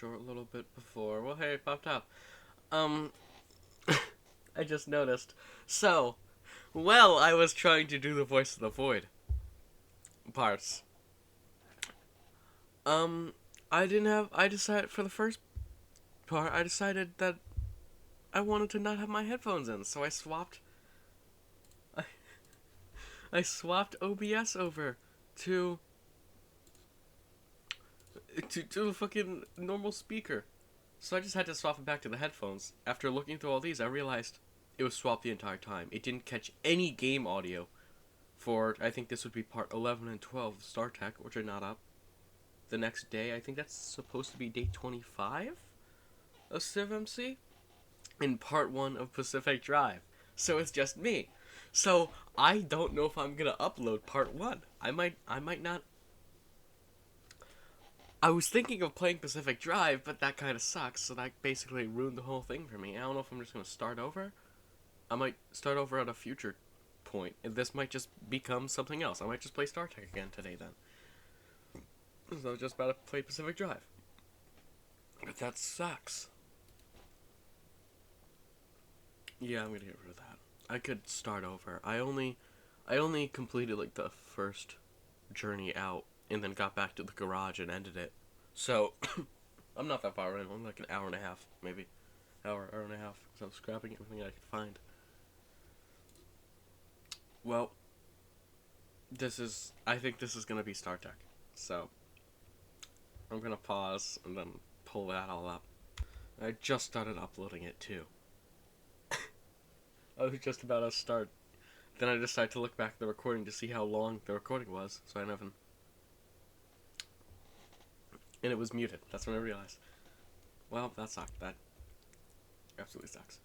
short little bit before. Well, hey, it popped up. Um, I just noticed. So, well, I was trying to do the voice of the void parts. Um, I decided for the first part, I decided that I wanted to not have my headphones in, so I, I swapped OBS over to to a fucking normal speaker. So I just had to swap it back to the headphones. After looking through all these, I realized it was swapped the entire time. It didn't catch any game audio for, I think this would be part 11 and 12 of StarTech, which are not up. The next day, I think that's supposed to be day 25 of CivMC, in part 1 of Pacific Drive. So it's just me. So I don't know if I'm gonna upload part 1. I might not. I was thinking of playing Pacific Drive, but that kind of sucks, so that basically ruined the whole thing for me. I don't know if I'm just going to start over. I might start over at a future point, and this might just become something else. I might just play Star Trek again today, then. So I was just about to play Pacific Drive. But that sucks. Yeah, I'm going to get rid of that. I could start over. I only completed, like, the first journey out, and then got back to the garage and ended it. So, I'm not that far in. I'm like an hour and a half, maybe. Hour and a half. Because I'm scrapping everything I could find. Well, I think this is going to be Star Trek. So, I'm going to pause and then pull that all up. I just started uploading it, too. I was just about to start. Then I decided to look back at the recording to see how long the recording was, so I haven't. And it was muted. That's when I realized. Well, that sucked. That absolutely sucks.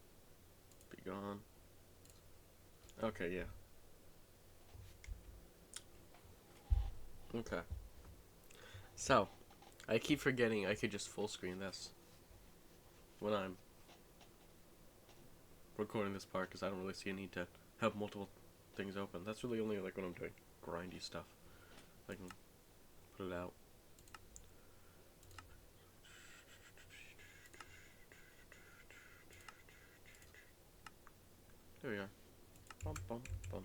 Be gone. Okay, yeah. Okay. So, I keep forgetting I could just full screen this when I'm recording this part, because I don't really see a need to have multiple things open. That's really only like when I'm doing grindy stuff. I can put it out. There we are. Bum, bum, bum.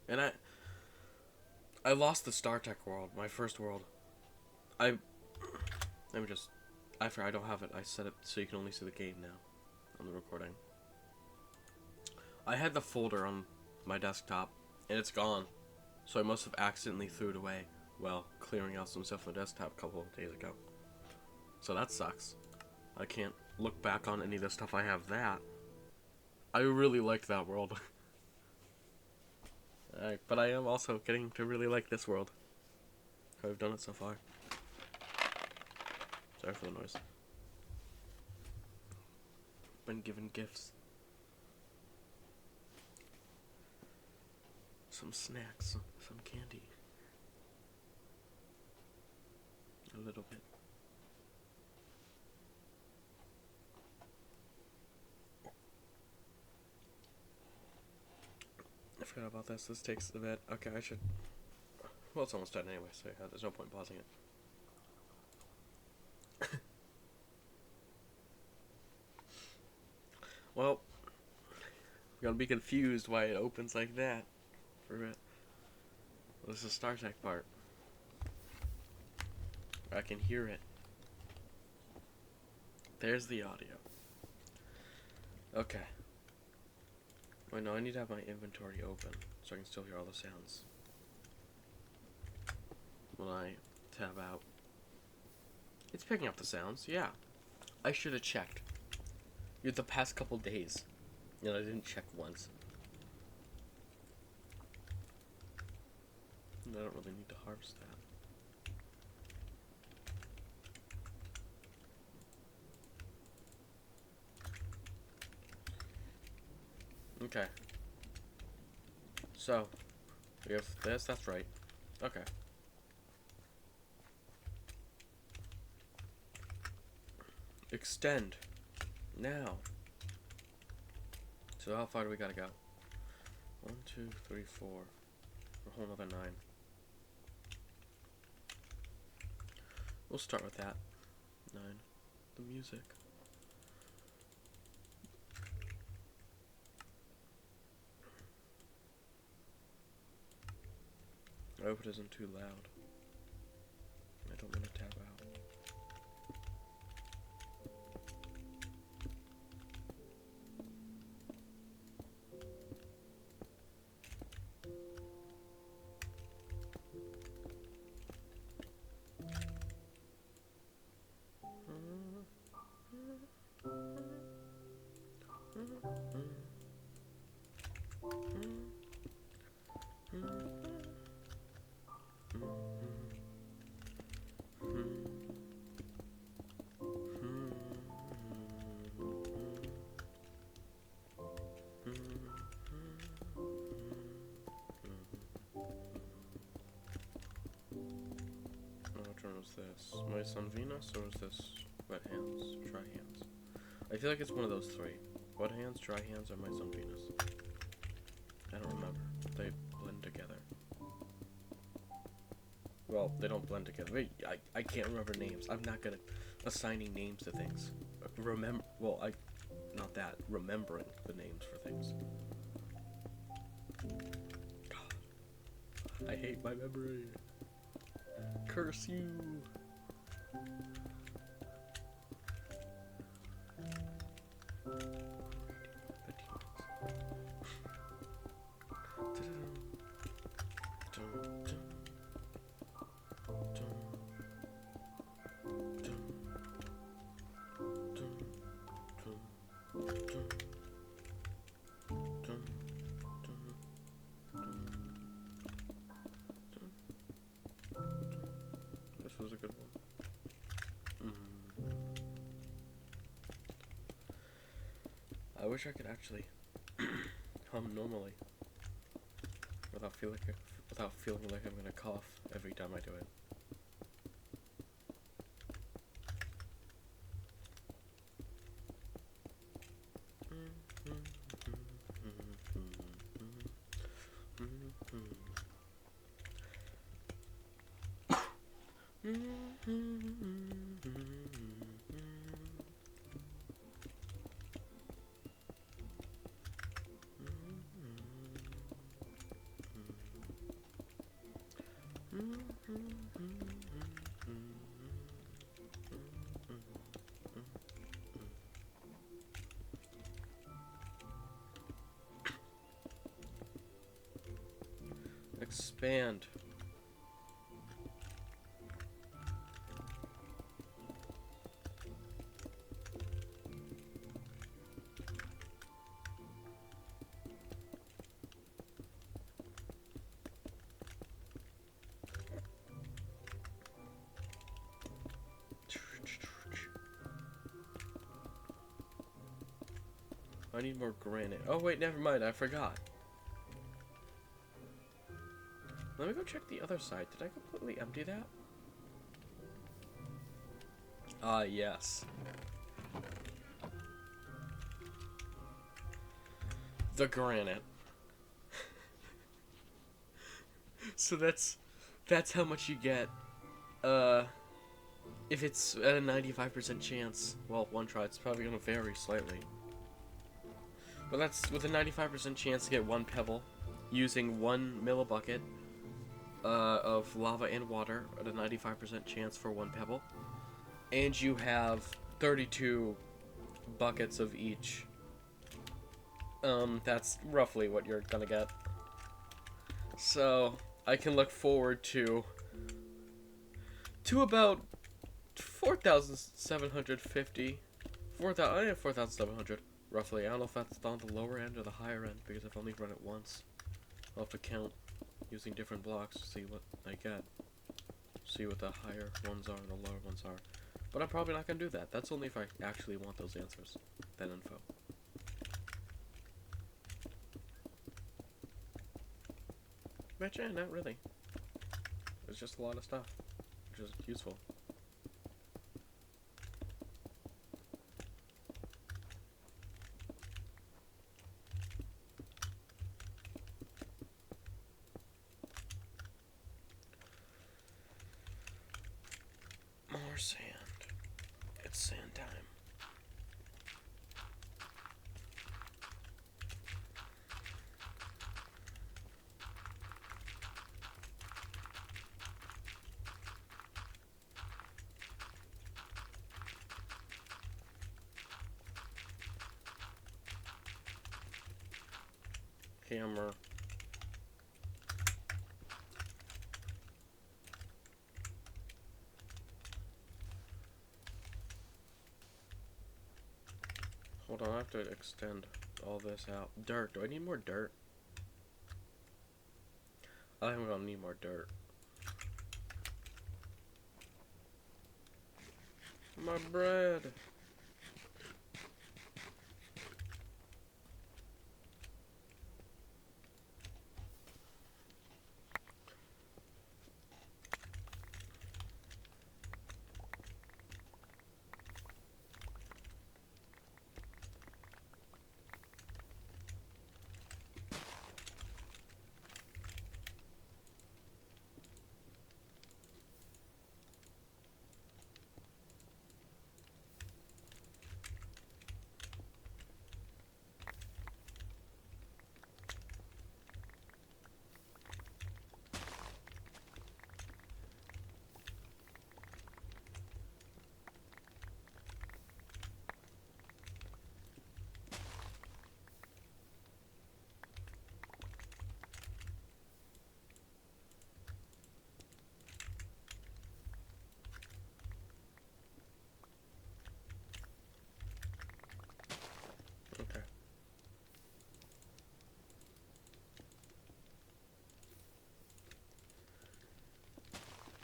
And I lost the StarTech world, my first world. I don't have it. I set it so you can only see the game now on the recording. I had the folder on my desktop, and it's gone. So I must have accidentally threw it away while clearing out some stuff on the desktop a couple of days ago. So that sucks. I can't look back on any of the stuff I have that. I really liked that world. But I am also getting to really like this world. How I've done it so far. Sorry for the noise. Been given gifts. Some snacks, some candy. A little bit. I forgot about this. This takes a bit. Okay, I should. Well, it's almost done anyway, so yeah, there's no point in pausing it. Well, I'm gonna be confused why it opens like that for a bit. Well, this is the StarTech part. I can hear it. There's the audio. Okay. Wait, no, I need to have my inventory open so I can still hear all the sounds when I tab out. It's picking up the sounds, yeah. I should have checked. The past couple days, and I didn't check once. And I don't really need to harvest that. Okay. So, we have this, that's right. Okay. Extend. Now. So how far do we gotta go? 1, 2, 3, 4. A whole another 9. We'll start with that. 9. The music. I hope it isn't too loud. I don't want to tap out. Which one was this? My Son Venus, or was this Wet Hands? Dry Hands? I feel like it's one of those three. Wet Hands, Dry Hands, or My Son Venus. I don't remember. They blend together. Well, they don't blend together. Wait, I can't remember names. I'm not good at assigning names to things. Not that. Remembering the names for things. God. I hate my memory. Curse you. This was a good one. I wish I could actually hum normally without feeling like I'm gonna cough every time I do it. Expand. I need more granite. Oh wait, never mind, I forgot. Let me go check the other side. Did I completely empty that? Ah, yes. The granite. So that's how much you get. If it's at a 95% chance, well, one try, it's probably gonna vary slightly. But that's with a 95% chance to get one pebble, using 1 millibucket of lava and water at a 95% chance for 1 pebble. And you have 32 buckets of each. That's roughly what you're gonna get. So, I can look forward to about 4,750. 4,700, roughly. I don't know if that's on the lower end or the higher end, because I've only run it once. I'll have to count using different blocks to see what I get. See what the higher ones are and the lower ones are. But I'm probably not going to do that. That's only if I actually want those answers. That info. But yeah, not really. It's just a lot of stuff, which is useful. More sand. It's sand time. Hammer. Hold on, I have to extend all this out. Dirt. Do I need more dirt? I think I'm gonna need more dirt. My bread. Okay.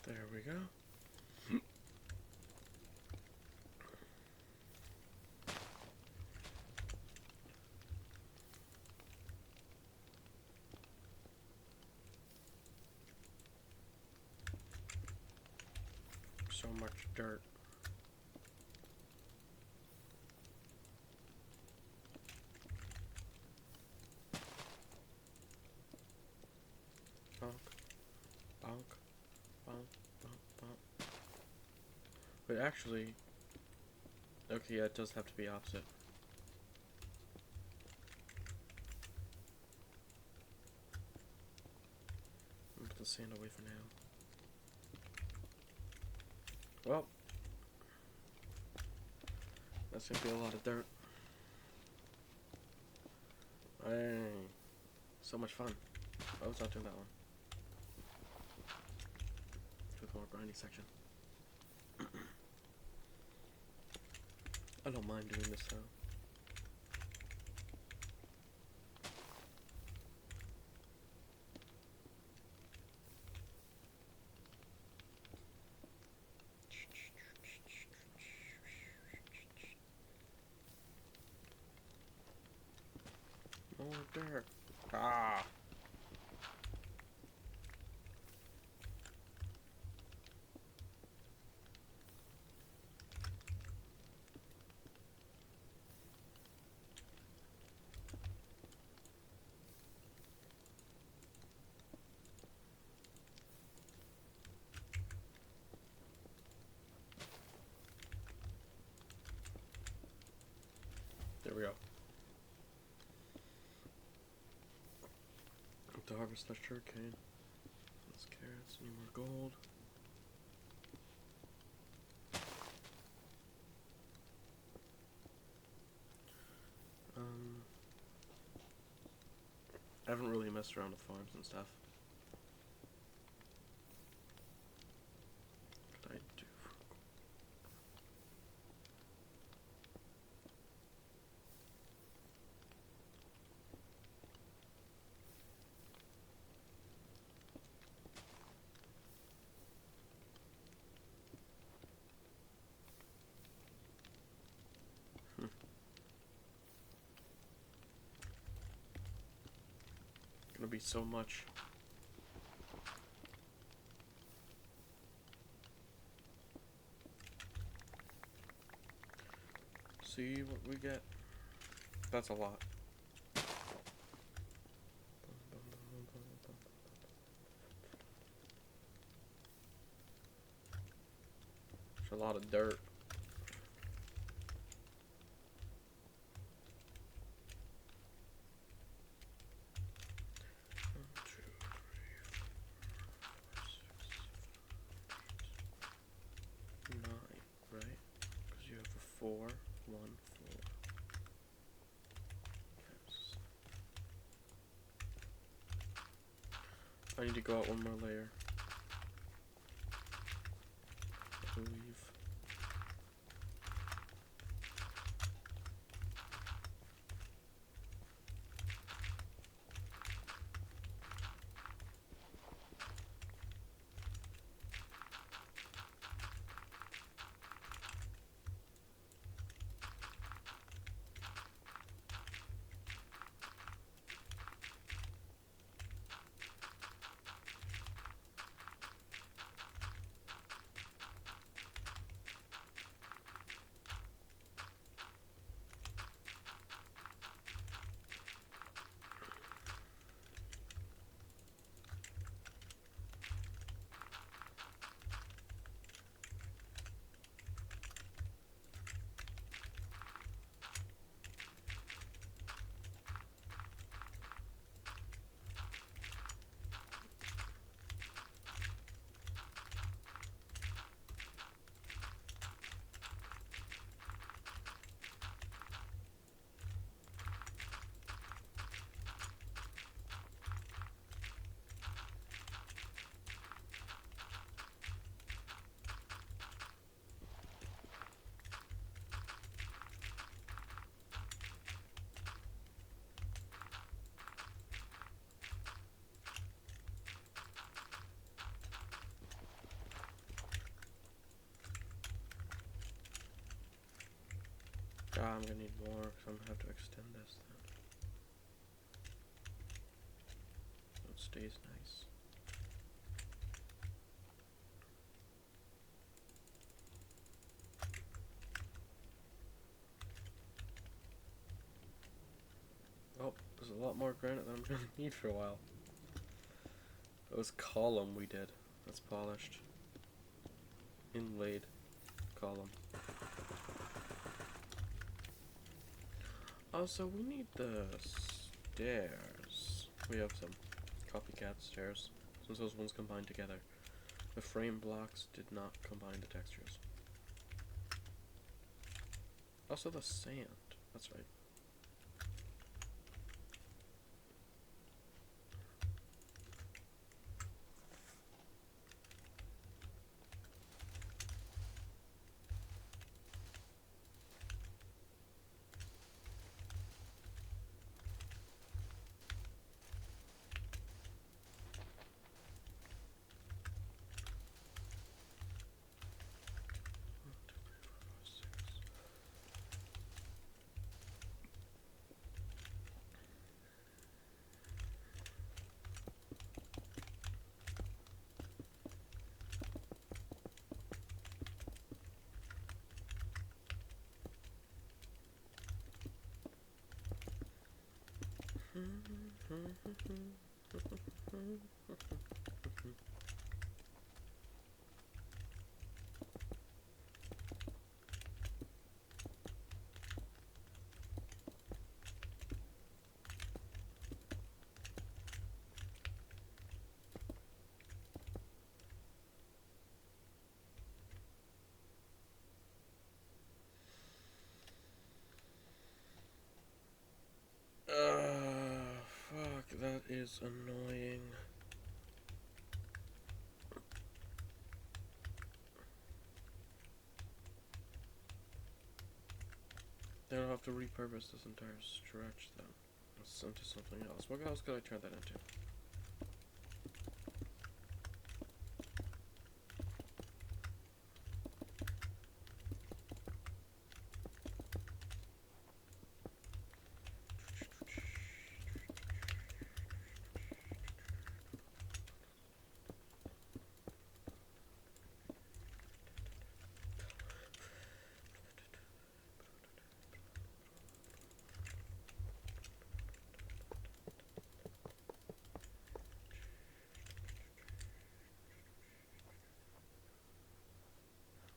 There we go. So much dirt. Bonk, bonk, bonk, bonk, bonk. But actually, okay, yeah, it does have to be opposite. I'll put the sand away for now. Well, that's gonna be a lot of dirt. Hey, so much fun. I was not doing that one. Do the more grindy section. I don't mind doing this though. More dirt. Ah. There we go. To harvest that sugar cane. Those carrots, need more gold. I haven't really messed around with farms and stuff. What could I do? Gonna be so much. See what we get. That's a lot. There's a lot of dirt. 4, 1, 4. Yes. I need to go out one more layer, I believe. I'm gonna need more because I'm gonna have to extend this then. So it stays nice. Oh, there's a lot more granite than I'm gonna need for a while. That was column we did. That's polished. Inlaid column. Also, we need the stairs. We have some copycat stairs, since those ones combined together. The frame blocks did not combine the textures. Also the sand. That's right. Fuck, that is annoying. Then I'll have to repurpose this entire stretch then. It's into something else. What else could I turn that into?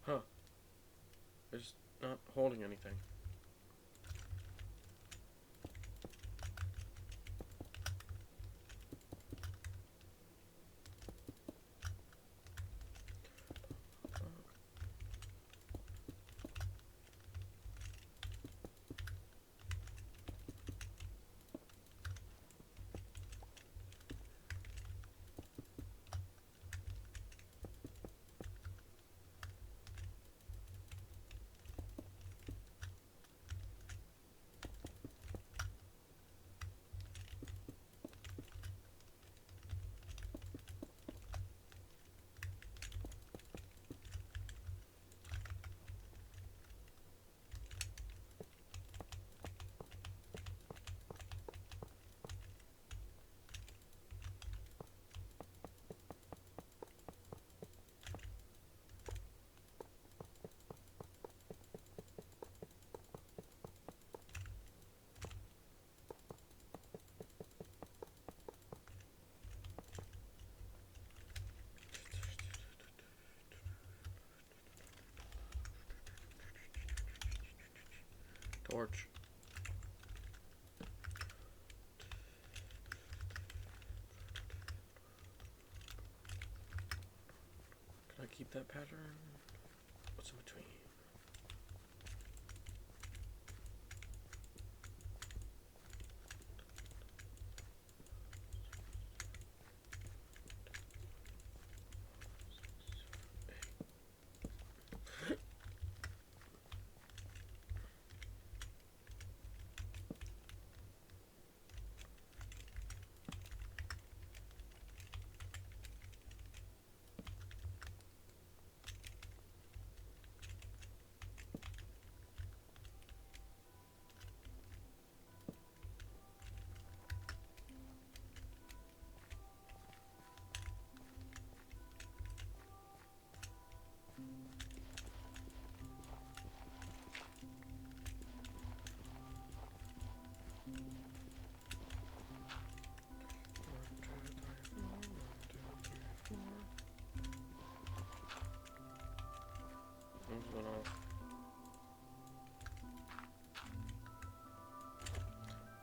Huh. It's not holding anything. torch. Can I keep that pattern? What's in between? What's going on?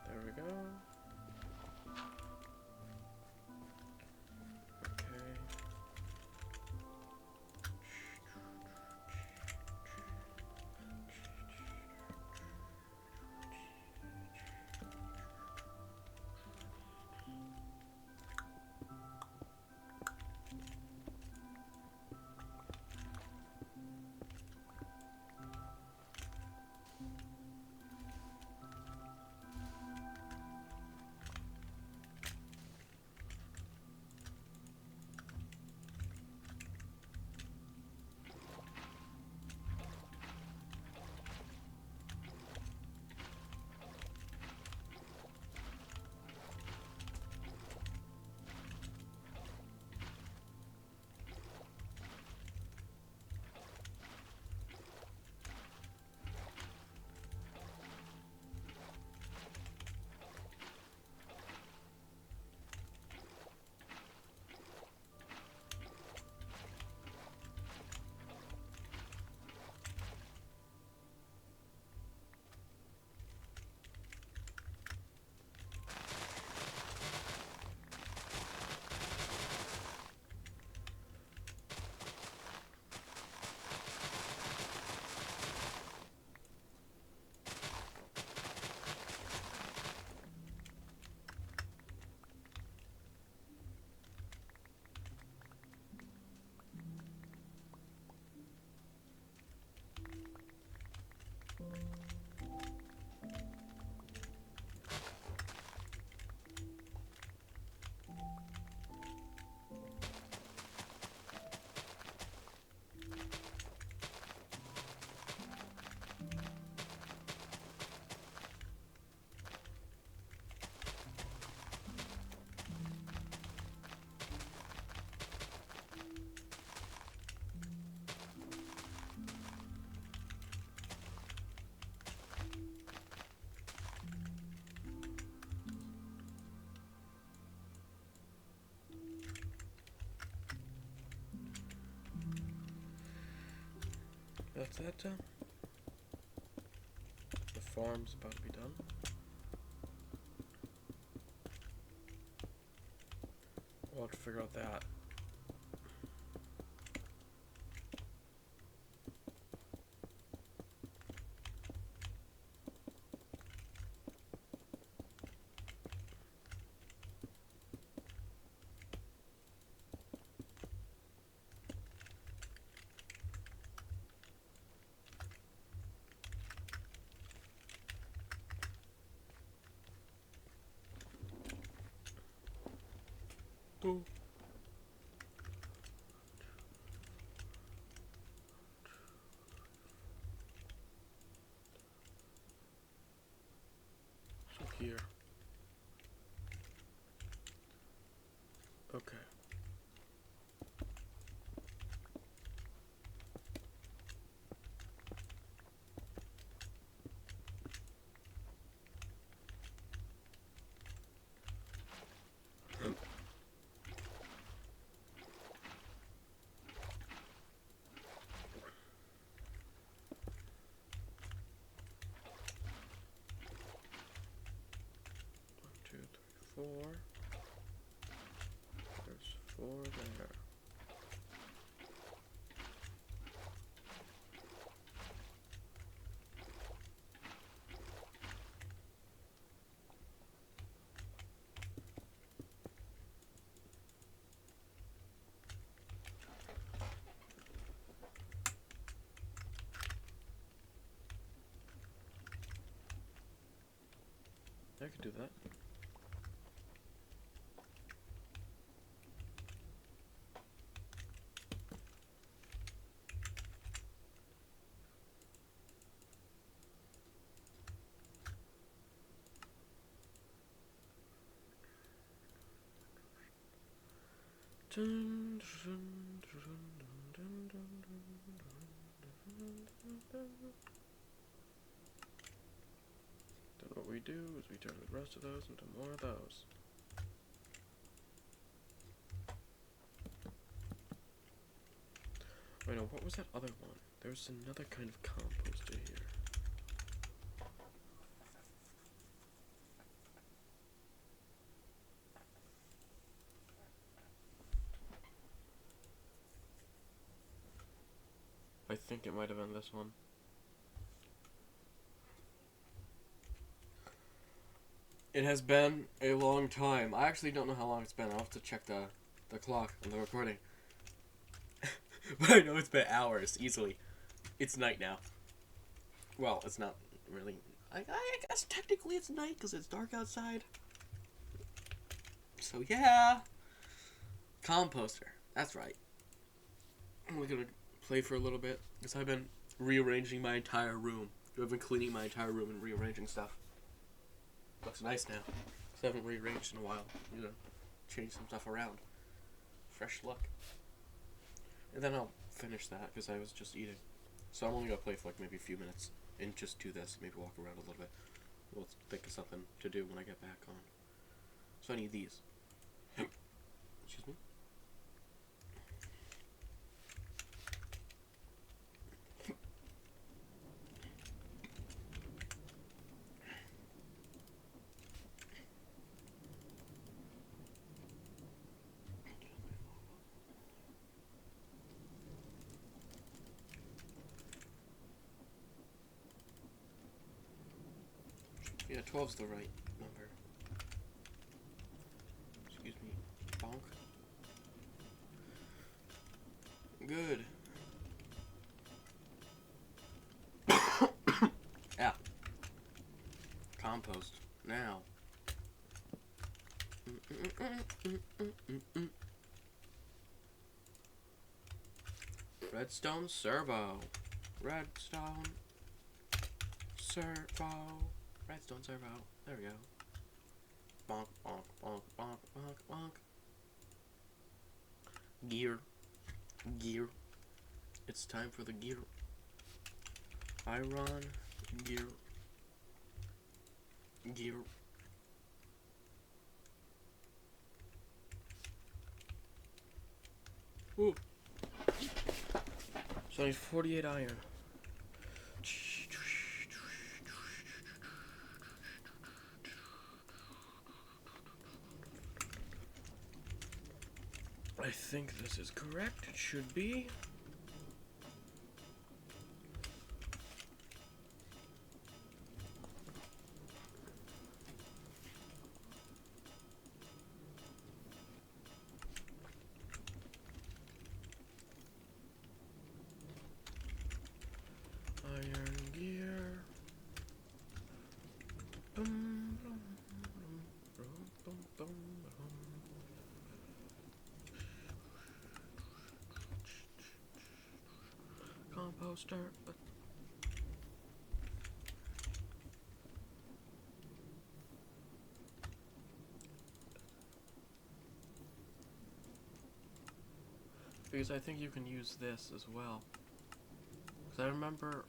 There we go. Okay. That's that done. The farm's about to be done. We'll have to figure out that. Go. So here. Okay. 4. There's 4 there. I could do that. Then what we do is we turn the rest of those into more of those. Wait, no, what was that other one? There was another kind of composter here. I think it might have been this one. It has been a long time. I actually don't know how long it's been. I'll have to check the clock on the recording. But I know it's been hours, easily. It's night now. Well, it's not really... I guess technically it's night because it's dark outside. So yeah. Composter. That's right. We're going to play for a little bit because I've been rearranging my entire room. I've been cleaning my entire room and rearranging stuff. Looks nice now. Because I haven't rearranged in a while. You know, change some stuff around. Fresh look. And then I'll finish that because I was just eating. So I'm only going to play for like maybe a few minutes and just do this. Maybe walk around a little bit. We'll think of something to do when I get back on. So I need these. Excuse me. Yeah, 12's the right number. Excuse me. Bonk. Good. Yeah. Compost. Now. Redstone servo. Redstone servo. Redstone servo. There we go. Bonk, bonk, bonk, bonk, bonk, bonk. Gear. Gear. It's time for the gear. Iron. Gear. Gear. Ooh. So I need 48 iron. I think this is correct. It should be. Iron gear. Bum, bum, bum, bum, bum, bum. Composter. Because I think you can use this as well. Because I remember...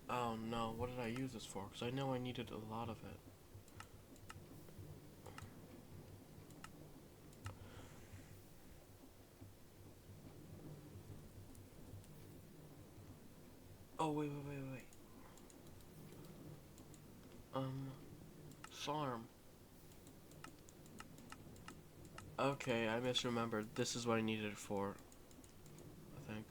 Oh no, what did I use this for? Because I know I needed a lot of it. Oh, wait. Um, farm. Okay, I misremembered. This is what I needed it for, I think.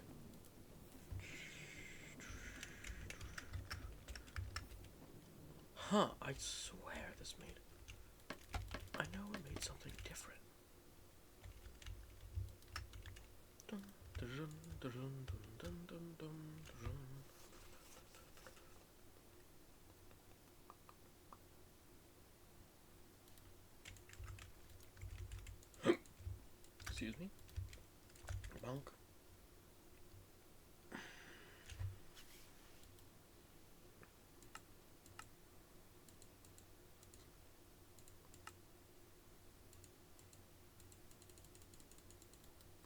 Huh, I swear this made... I know it made something different. Excuse me. Bonk.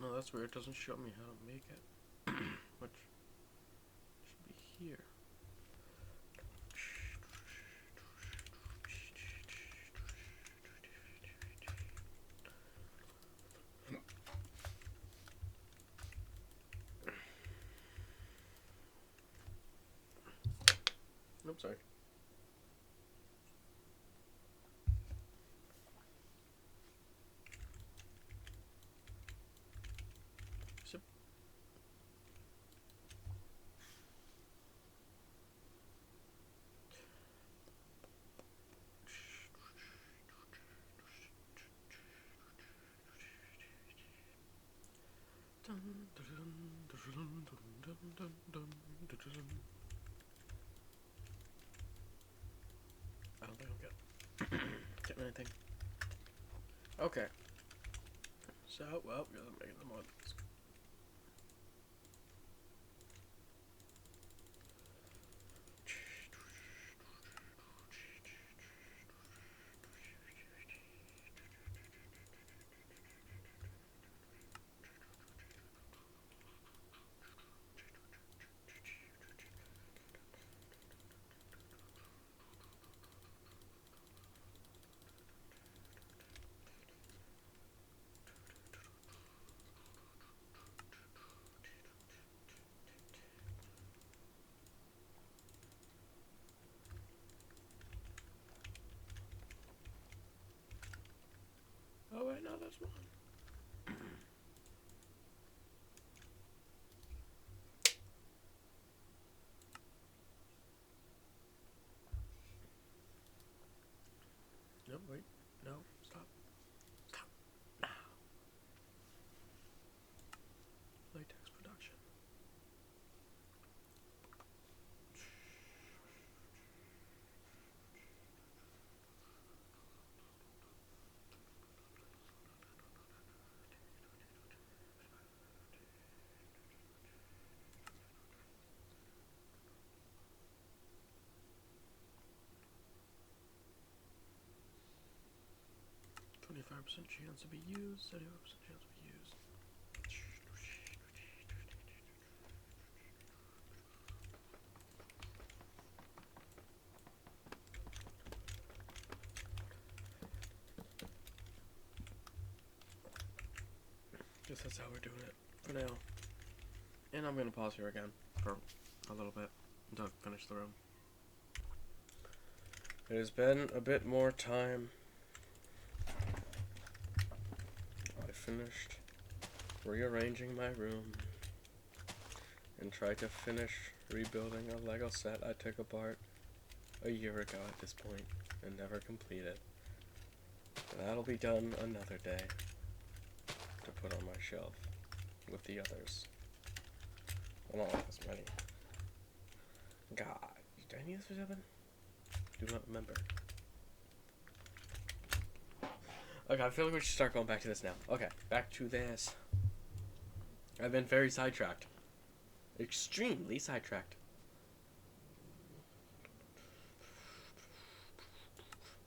No, that's weird. It doesn't show me how to make it. Which should be here. Nope, sorry. Sip. I don't think I'm getting anything. Okay. So, well, we're making the mod. 'Cause oh wait, no, that's one. No, wait. No, stop. Stop. Now. Latex production. %, chance to be used, 75% chance to be used. Guess that's how we're doing it for now. And I'm gonna pause here again for a little bit until I finish the room. It has been a bit more time. I finished rearranging my room and tried to finish rebuilding a Lego set I took apart a year ago at this point and never completed. That'll be done another day to put on my shelf with the others. I don't like this many. God, did I need this for something? Do not remember. Okay, I feel like we should start going back to this now. Okay, back to this. I've been very sidetracked. Extremely sidetracked.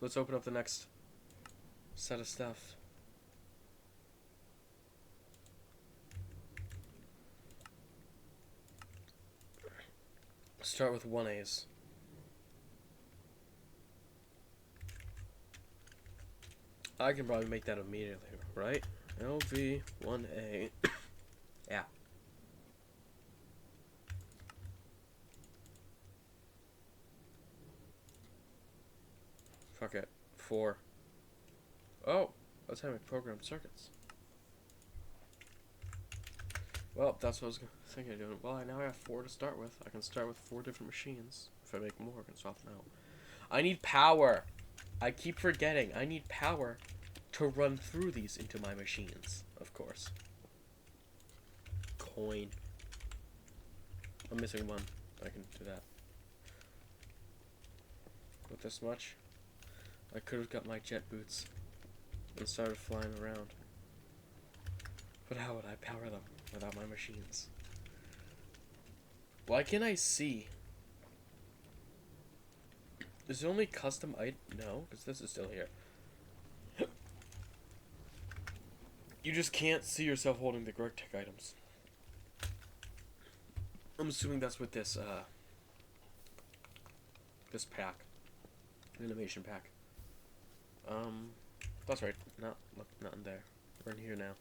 Let's open up the next set of stuff. Start with 1As. I can probably make that immediately, right? LV1A. Yeah. Fuck it. 4. Oh, let's have programmed circuits. Well, that's what I was thinking of doing. Well, now I have 4 to start with. I can start with 4 different machines. If I make more, I can swap them out. I need power. I keep forgetting. I need power to run through these into my machines, of course. Coin. I'm missing 1. I can do that. With this much, I could have got my jet boots and started flying around. But how would I power them without my machines? Why can't I see? Is it only custom item? No, because this is still here. You just can't see yourself holding the Greg Tech items. I'm assuming that's with this this pack. Animation pack. That's right. Not in there. We're in here now.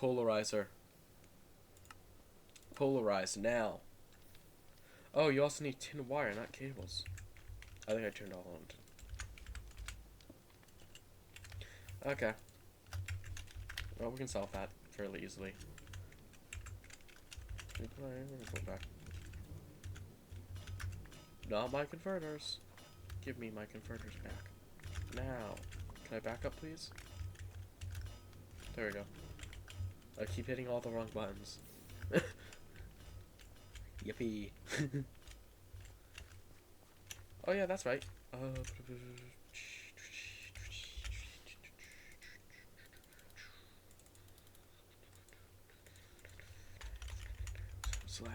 Polarizer. Polarize now. Oh, you also need tin wire, not cables. I think I turned all on. Okay. Well, we can solve that fairly easily. Go back. Not my converters. Give me my converters back. Now. Can I back up, please? There we go. I keep hitting all the wrong buttons. Yippee. Oh yeah, that's right. Slab.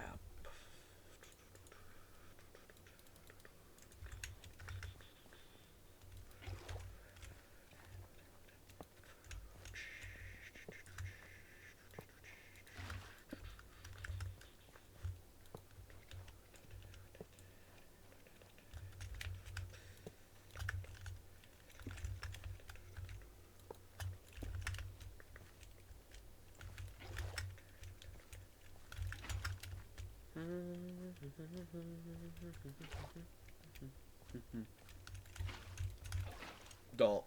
Don't.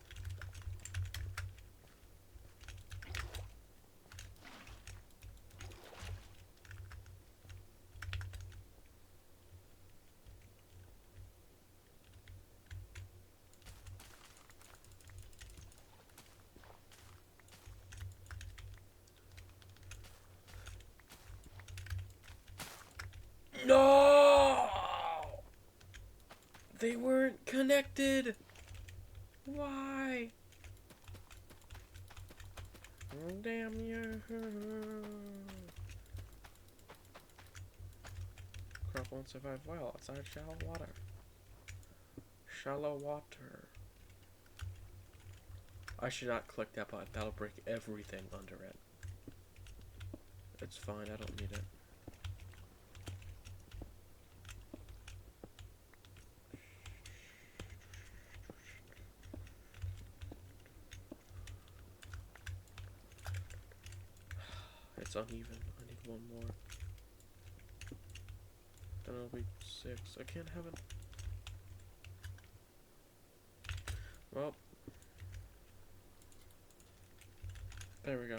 No! They weren't connected. Why? Oh, damn you. Crop won't survive well outside shallow water. Shallow water. I should not click that button. That'll break everything under it. It's fine. I don't need it. It's uneven. I need 1 more. Then it'll be 6. I can't have it. Well. There we go.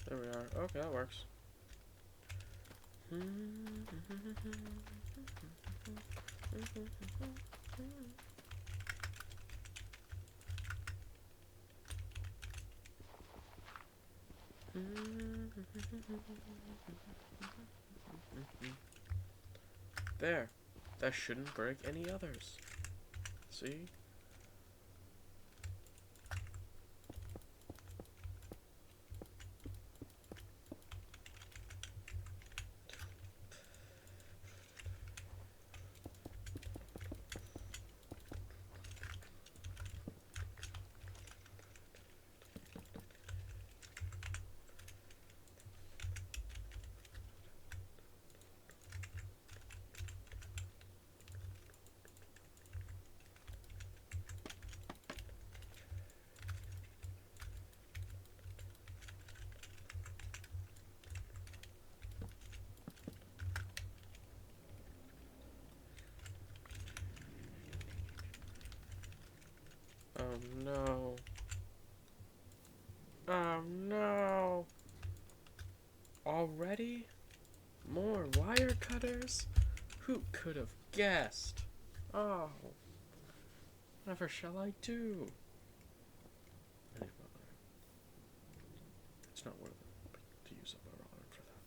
There we are. Okay, that works. There. That shouldn't break any others. See? Oh no. Oh no. Already? More wire cutters? Who could have guessed? Oh. Whatever shall I do? It's not worth it to use up our iron for that.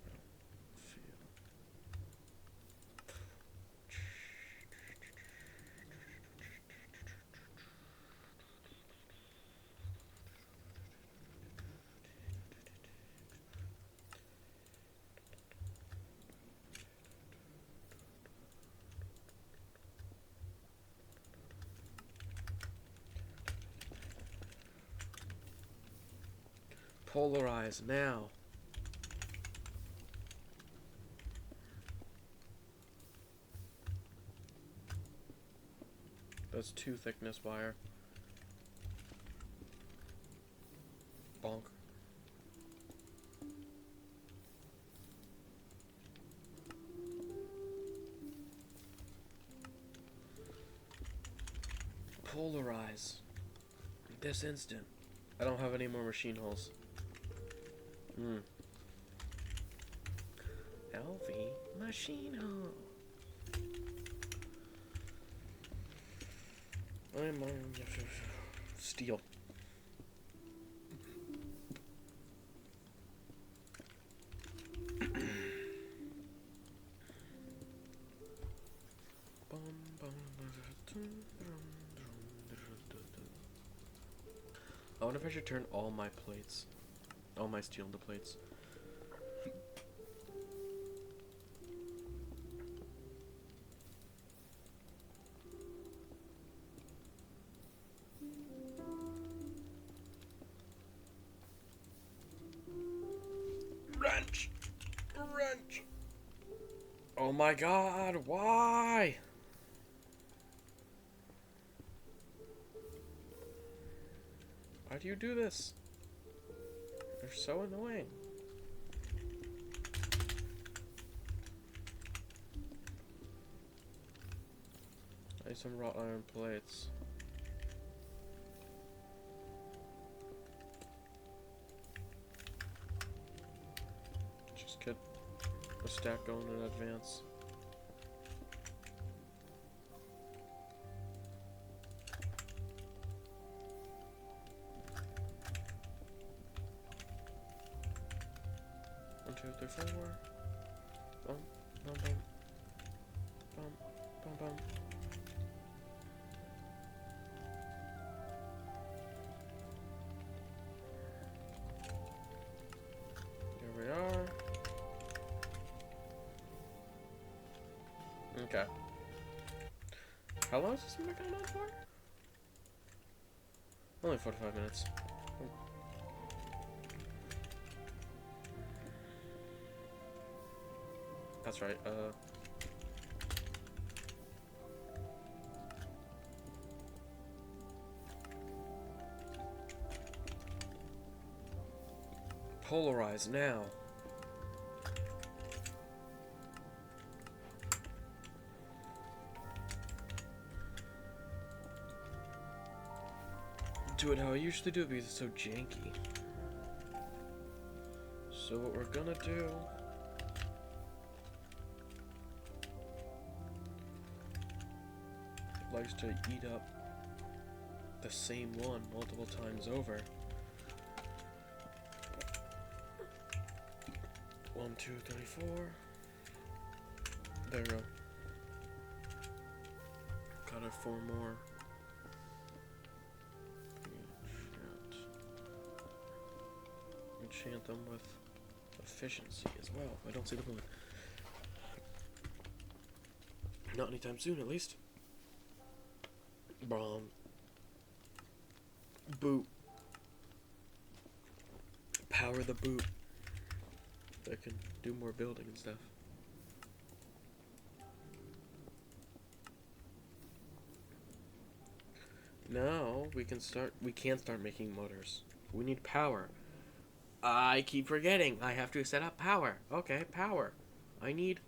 I don't feel. Polarize now. That's 2 thickness wire. Bonk. Polarize. This instant. I don't have any more machine holes. LV machine hole. I'm steel. I wonder if I should turn all my plates, all my steel into plates. Wrench! Wrench! Oh my god, why? Why do you do this? You're so annoying. I need some wrought iron plates. Just get a stack going in advance. One, two, three, four. Bum, bum, bum. Bum, bum, bum. Here we are. Okay. How long is this been going on for? Only 45 minutes. That's right, polarize now. Do it how I usually do it because it's so janky. So what we're gonna do... likes to eat up the same one multiple times over. 1, 2, 3, 4. There we go. Gotta 4 more. Enchant them with efficiency as well. I don't see the point. Not anytime soon, at least. Brom. Boot. Power the boot. I can do more building and stuff. Now we can start making motors. We need power. I keep forgetting. I have to set up power. Okay, power. I need...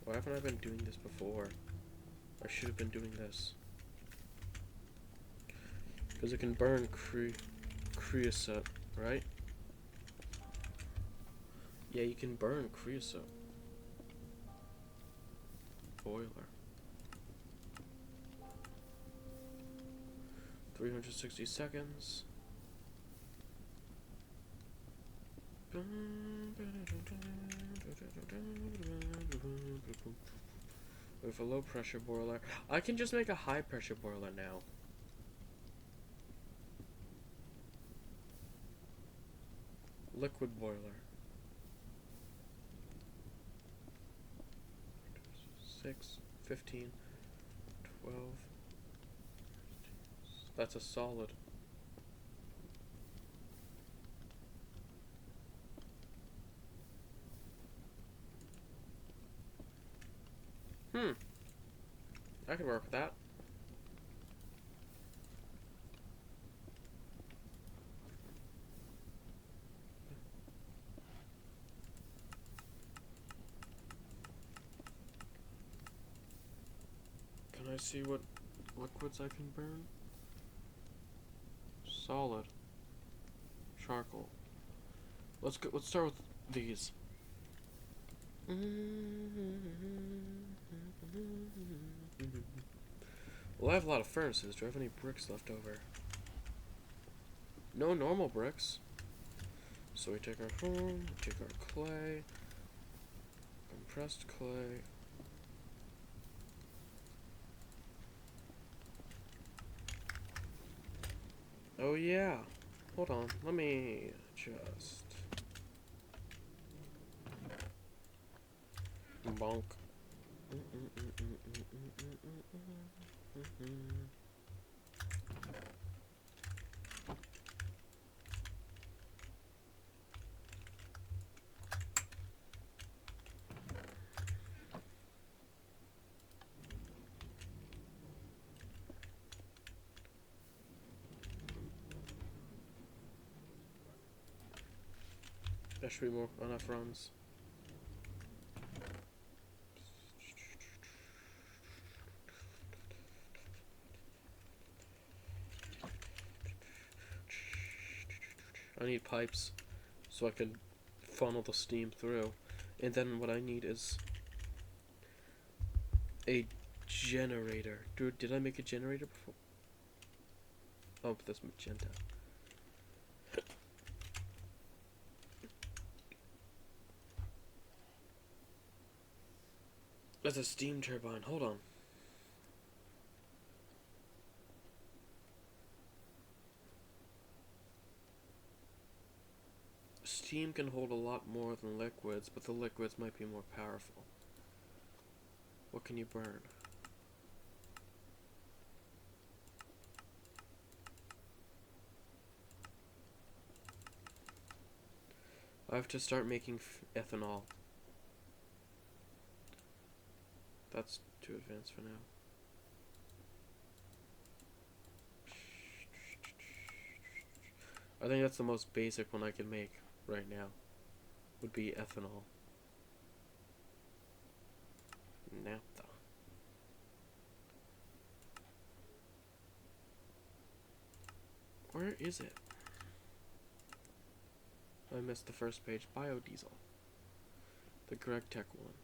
Why haven't I been doing this before? I should have been doing this. Because it can burn creosote, right? Yeah, you can burn creosote. Boiler. 360 seconds. With a low pressure boiler. I can just make a high pressure boiler now. Liquid boiler. 6, 15, 12. That's a solid. I can work with that. Can I see what liquids I can burn? Solid. Charcoal. Let's start with these. Well, I have a lot of furnaces. Do I have any bricks left over? No normal bricks. So we take our take our clay, compressed clay. Oh yeah. Hold on. Let me just bonk. There should be more enough runs. I need pipes so I can funnel the steam through. And then what I need is a generator. Dude, did I make a generator before? Oh, that's magenta. That's a steam turbine. Hold on. Steam can hold a lot more than liquids, but the liquids might be more powerful. What can you burn? I have to start making ethanol. That's too advanced for now. I think that's the most basic one I can make right now. Would be ethanol. Naphtha. Where is it? I missed the first page. Biodiesel. The Greg Tech one.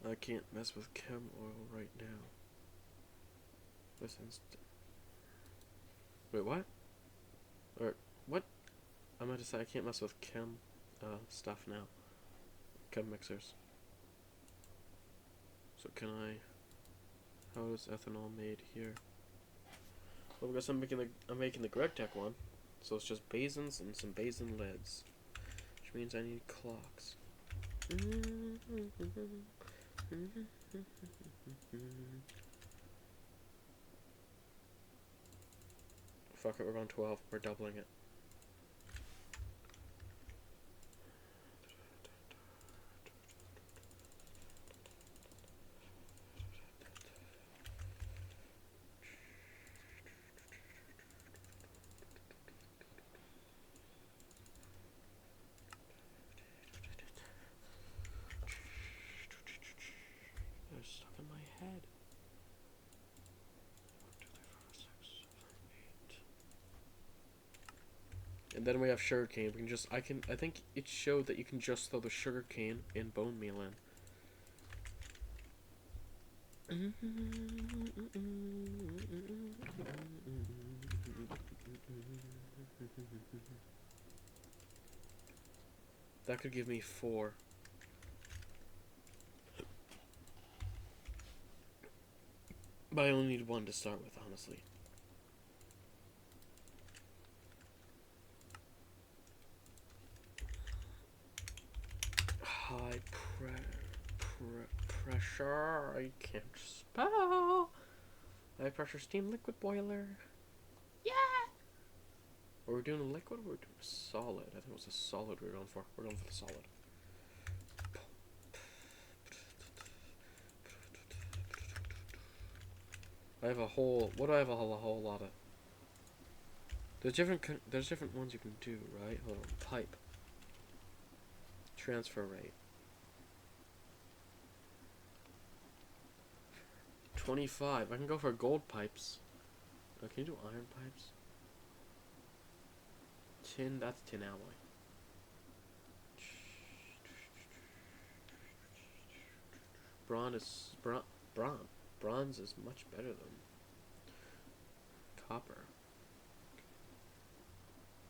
I can't mess with chem oil right now. This instant. Wait, what? Or, what? I meant to say I can't mess with chem stuff now. Chem mixers. So can I... How is ethanol made here? Well, because I'm making the Greg Tech one. So it's just basins and some basin lids. Which means I need clocks. Fuck it, we're on 12. We're doubling it. And then we have sugar cane. We can just I think it showed that you can just throw the sugar cane and bone meal in. That could give me 4. But I only need 1 to start with, honestly. High pressure. I can't spell. High pressure steam liquid boiler. Yeah. Were we doing a liquid or were we doing a solid? I think it was a solid we were going for. We're going for the solid. I have a whole. What do I have a whole lot of? There's different ones you can do, right? Hold on. Pipe. Transfer rate. 25. I can go for gold pipes. Can you do iron pipes? Tin. That's tin alloy. Bronze is much better than copper.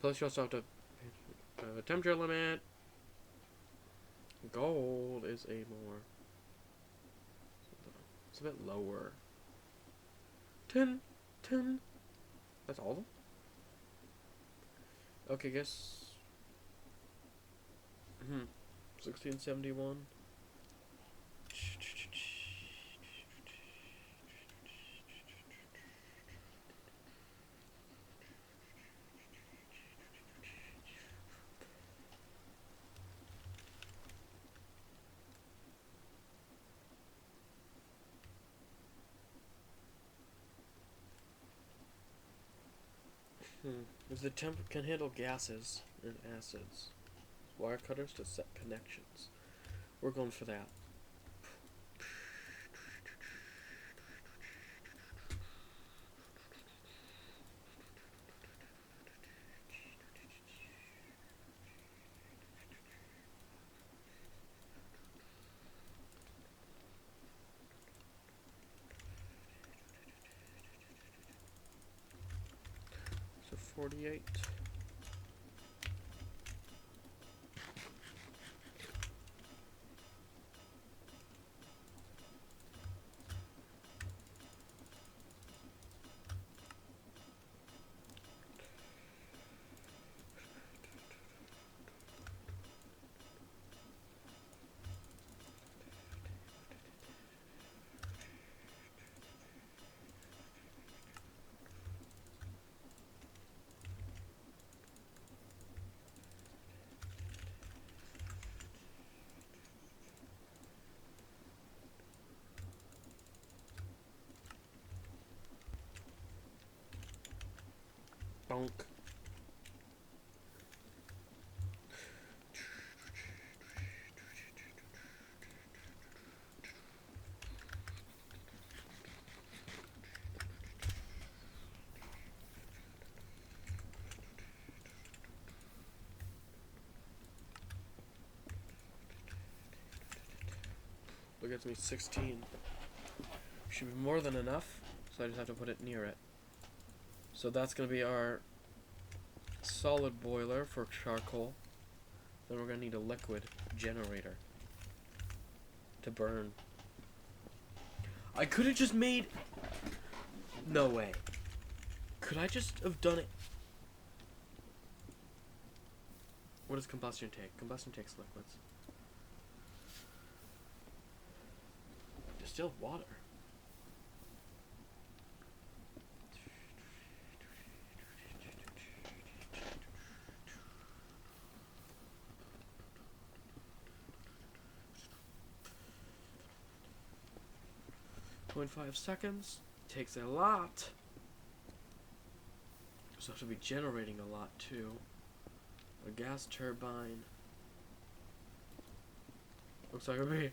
Plus, you also have to temperature limit. Gold is a more. It's a bit lower. Tin. That's all of them? Okay, guess. 1671. If the temp can handle gases and acids. Wire cutters to set connections. We're going for that. So 48. Bonk. That gets me 16. Should be more than enough, so I just have to put it near it. So that's going to be our solid boiler for charcoal. Then we're going to need a liquid generator to burn. I could have just made... No way. Could I just have done it? What does combustion take? Combustion takes liquids. Distilled water. .5 seconds. Takes a lot. So have to be generating a lot too. A gas turbine. Looks like we'll be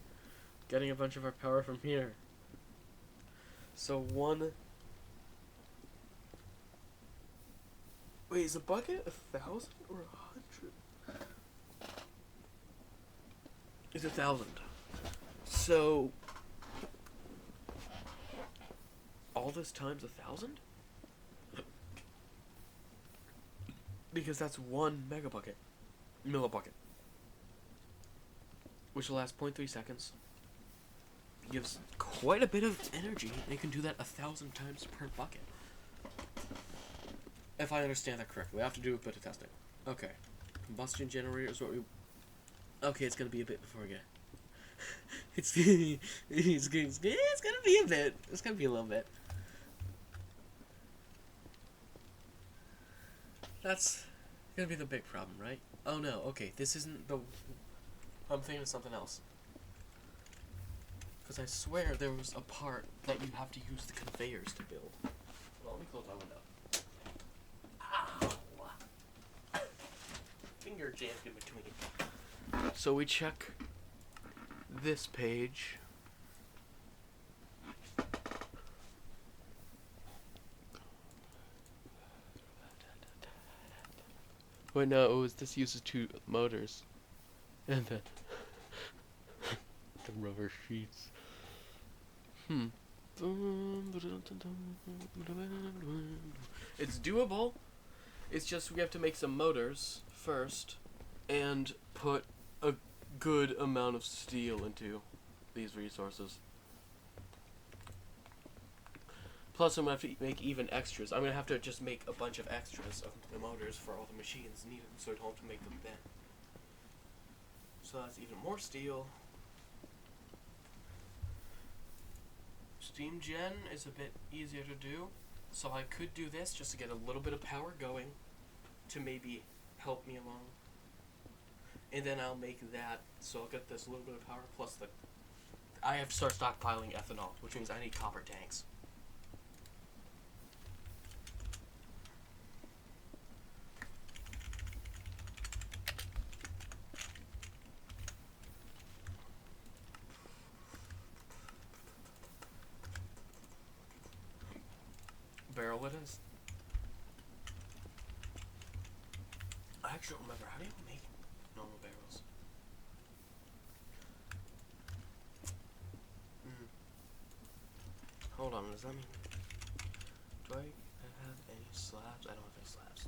getting a bunch of our power from here. So Wait, is a bucket 1,000 or 100? It's 1,000. So all this times 1,000? Because that's 1 mega bucket. Millibucket. Which will last 0.3 seconds. Gives quite a bit of energy. They can do that 1,000 times per bucket. If I understand that correctly. I have to do a bit of testing. Okay. Combustion generator is what we... Okay, it's gonna be a bit before we get... it's gonna be a bit. It's gonna be a little bit. That's gonna be the big problem, right? Oh no, okay, this isn't the... I'm thinking of something else. Because I swear there was a part that you have to use the conveyors to build. Well, let me close my window. Ow! Finger jammed in between. So we check this page. Wait, no, it was this uses 2 motors. And then the rubber sheets. It's doable. It's just we have to make some motors first and put a good amount of steel into these resources. Plus, I'm going to have to make even extras. I'm going to have to just make a bunch of extras of the motors for all the machines needed, so I don't have to make them then. So that's even more steel. Steam gen is a bit easier to do, so I could do this just to get a little bit of power going to maybe help me along. And then I'll make that, so I'll get this little bit of power plus the... I have to start stockpiling ethanol, which means I need copper tanks. Barrel it is. I actually don't remember, how do you make normal barrels? Hold on, does that mean... Do I have any slabs? I don't have any slabs.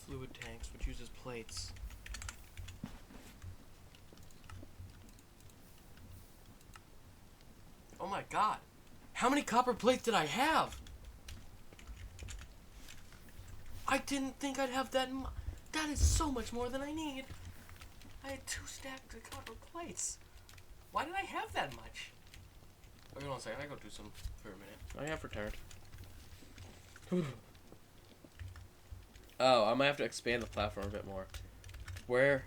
Fluid tanks, which uses plates. Oh my god! How many copper plates did I have? I didn't think I'd have that much. That is so much more than I need. I had 2 stacks of copper plates. Why did I have that much? Wait on a second, I gotta go do some for a minute. I have returned. Oh, I might have to expand the platform a bit more. Where?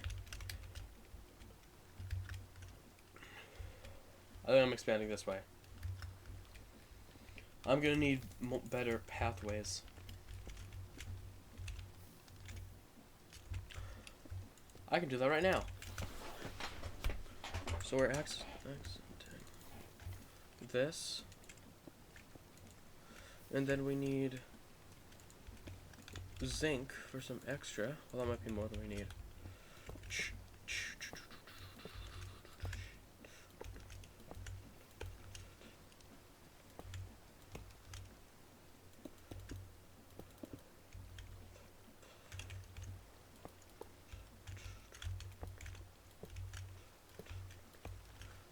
I think I'm expanding this way. I'm gonna need better pathways. I can do that right now. So we're X, 10. This. And then we need zinc for some extra. Well, that might be more than we need.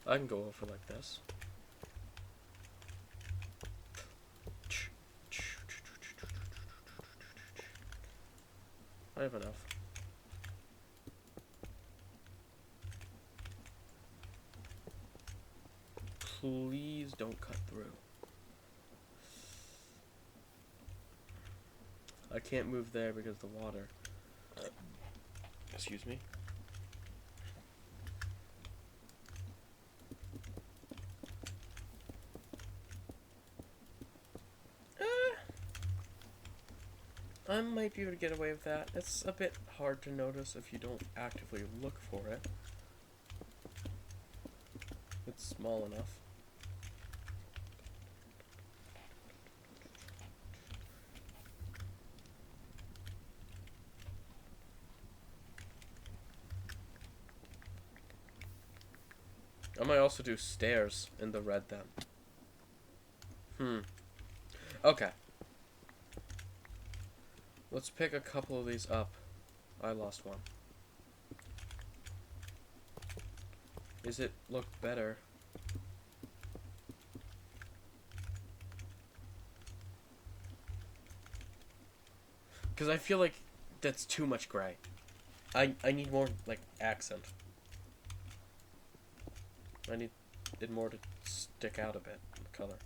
I can go over like this. I have enough. Please don't cut through. I can't move there because of the water. Excuse me. I might be able to get away with that. It's a bit hard to notice if you don't actively look for it. It's small enough. I might also do stairs in the red then. Okay. Let's pick a couple of these up. I lost one. Is it look better? Because I feel like that's too much gray. I need more, like, accent. I need it more to stick out a bit, the color.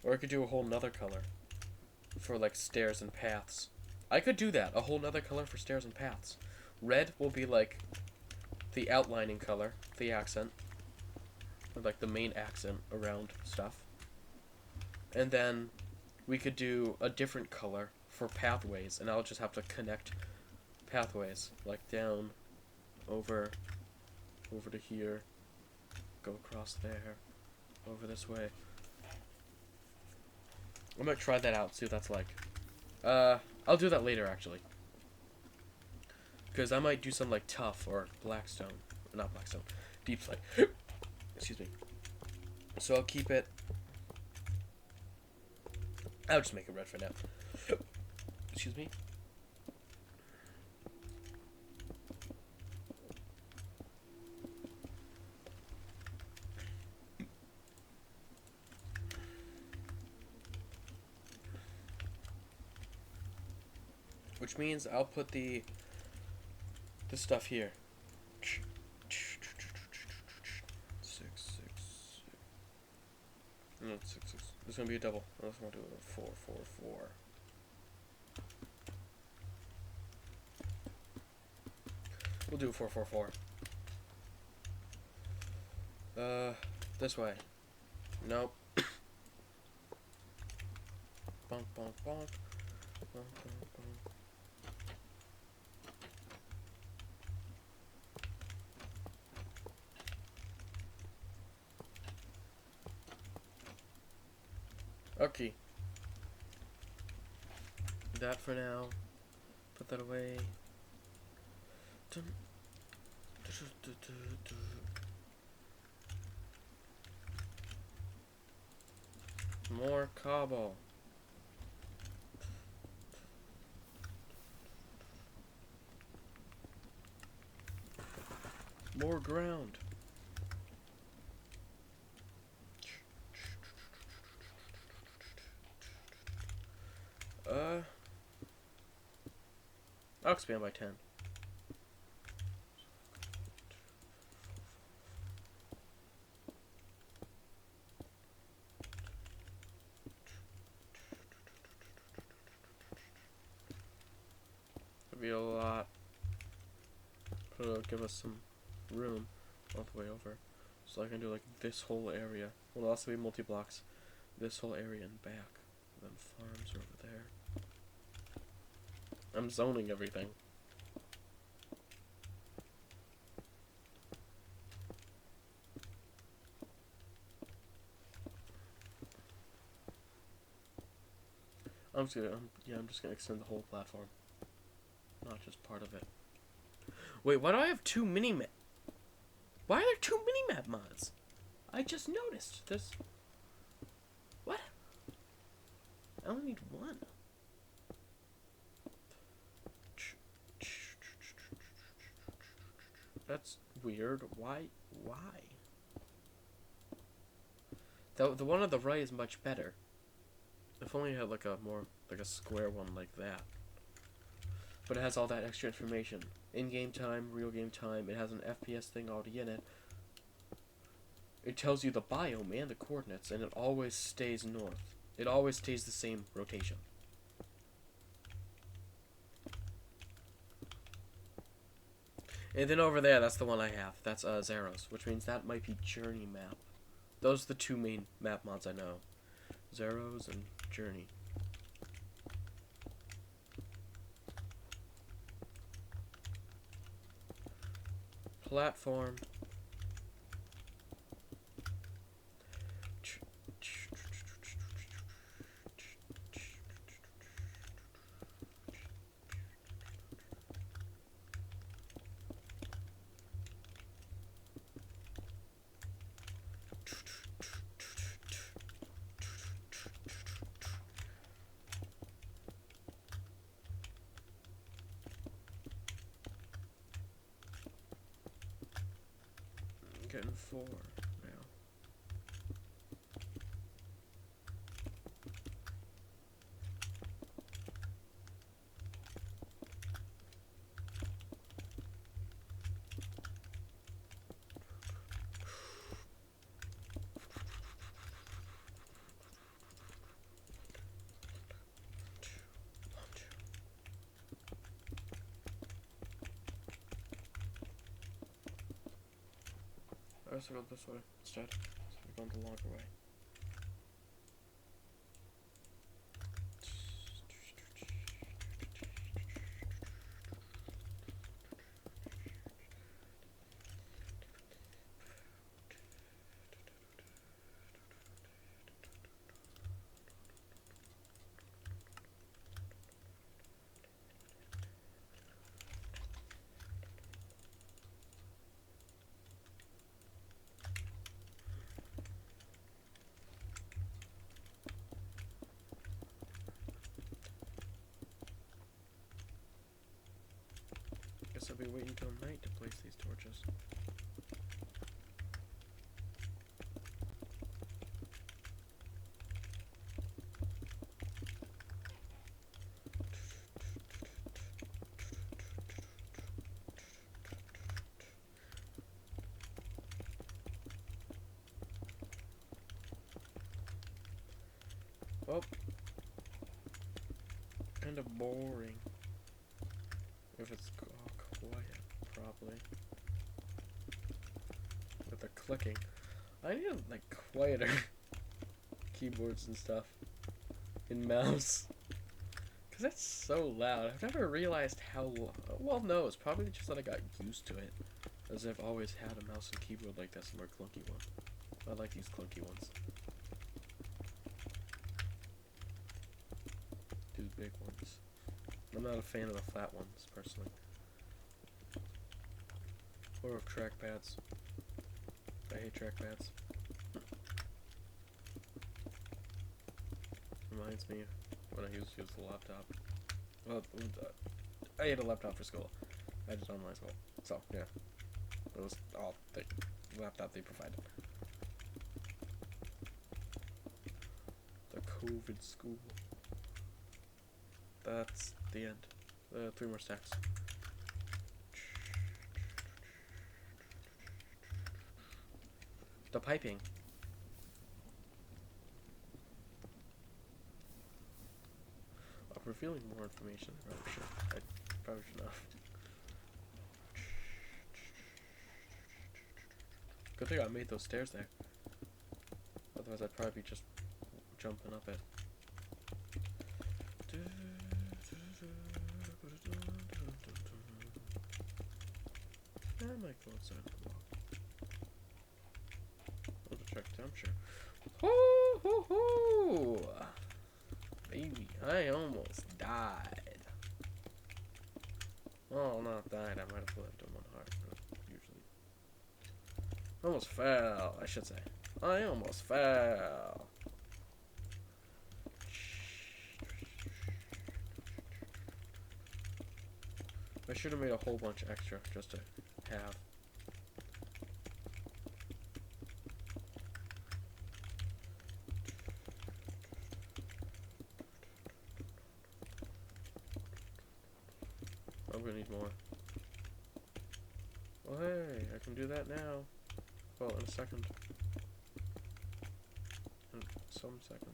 Or I could do a whole nother color for, like, stairs and paths. I could do that, a whole nother color for stairs and paths. Red will be, like, the outlining color, the accent. Or, like, the main accent around stuff. And then we could do a different color for pathways, and I'll just have to connect pathways, like down, over to here, go across there, over this way. I'm gonna try that out, see what that's like. I'll do that later, actually. Because I might do some, like, tough or blackstone. Not blackstone. Deep slate. Excuse me. So I'll keep it... I'll just make it red for now. Excuse me. Which means I'll put the stuff here. 6, 6. No, 6, 6. There's gonna be a double. I also want to do a 4, 4, 4. We'll do 4, 4, 4. This way. Nope. Bonk, bonk, bonk. Bonk, bonk, bonk. Okay. That for now. Put that away. More cobble. More ground. I'll expand by 10. That'd be a lot. But it'll give us some room all the way over. So I can do like this whole area. Will also be multi-blocks. This whole area and back. Then farms are over there. I'm zoning everything. I'm just gonna extend the whole platform, not just part of it. Wait, why do I have 2 mini-map? Why are there 2 mini-map mods? I just noticed this. What? I only need 1. That's weird. Why? The one on the right is much better. If only I had like a square one like that. But it has all that extra information. In-game time, real game time. It has an FPS thing already in it. It tells you the biome and the coordinates, and it always stays north. It always stays the same rotation. And then over there, that's the one I have. That's Zeros, which means that might be Journey map. Those are the 2 main map mods I know. Zeros and Journey. platform. Getting 4 now. I also go this way instead. So we're going the longer way. Guess I'll be waiting till night to place these torches. Oh, kind of boring. If it's quiet, probably. With the clicking. I need like quieter keyboards and stuff. And mouse. Because that's so loud. I've never realized how well, no, it's probably just that I got used to it. As if I've always had a mouse and keyboard like this, a more clunky one. I like these clunky ones. These big ones. I'm not a fan of the flat ones, personally. Or of trackpads. I hate trackpads. Reminds me when I used to use the laptop. Well, I had a laptop for school. I did online school. So, yeah. It was all the laptop they provided. The COVID school. That's the end. 3 more stacks. The piping. I'm revealing more information. I probably should not. Good thing I made those stairs there. Otherwise I'd probably be just jumping up it. I might go outside and walk. I'll just check the temperature. Hoo hoo hoo! Baby, I almost died. Well, not died. I might have lived in 1 heart. Usually. Almost fell, I should say. I almost fell. I should have made a whole bunch extra just to have. I'm gonna need more. Well, hey, I can do that now. Well, in a second. In some seconds.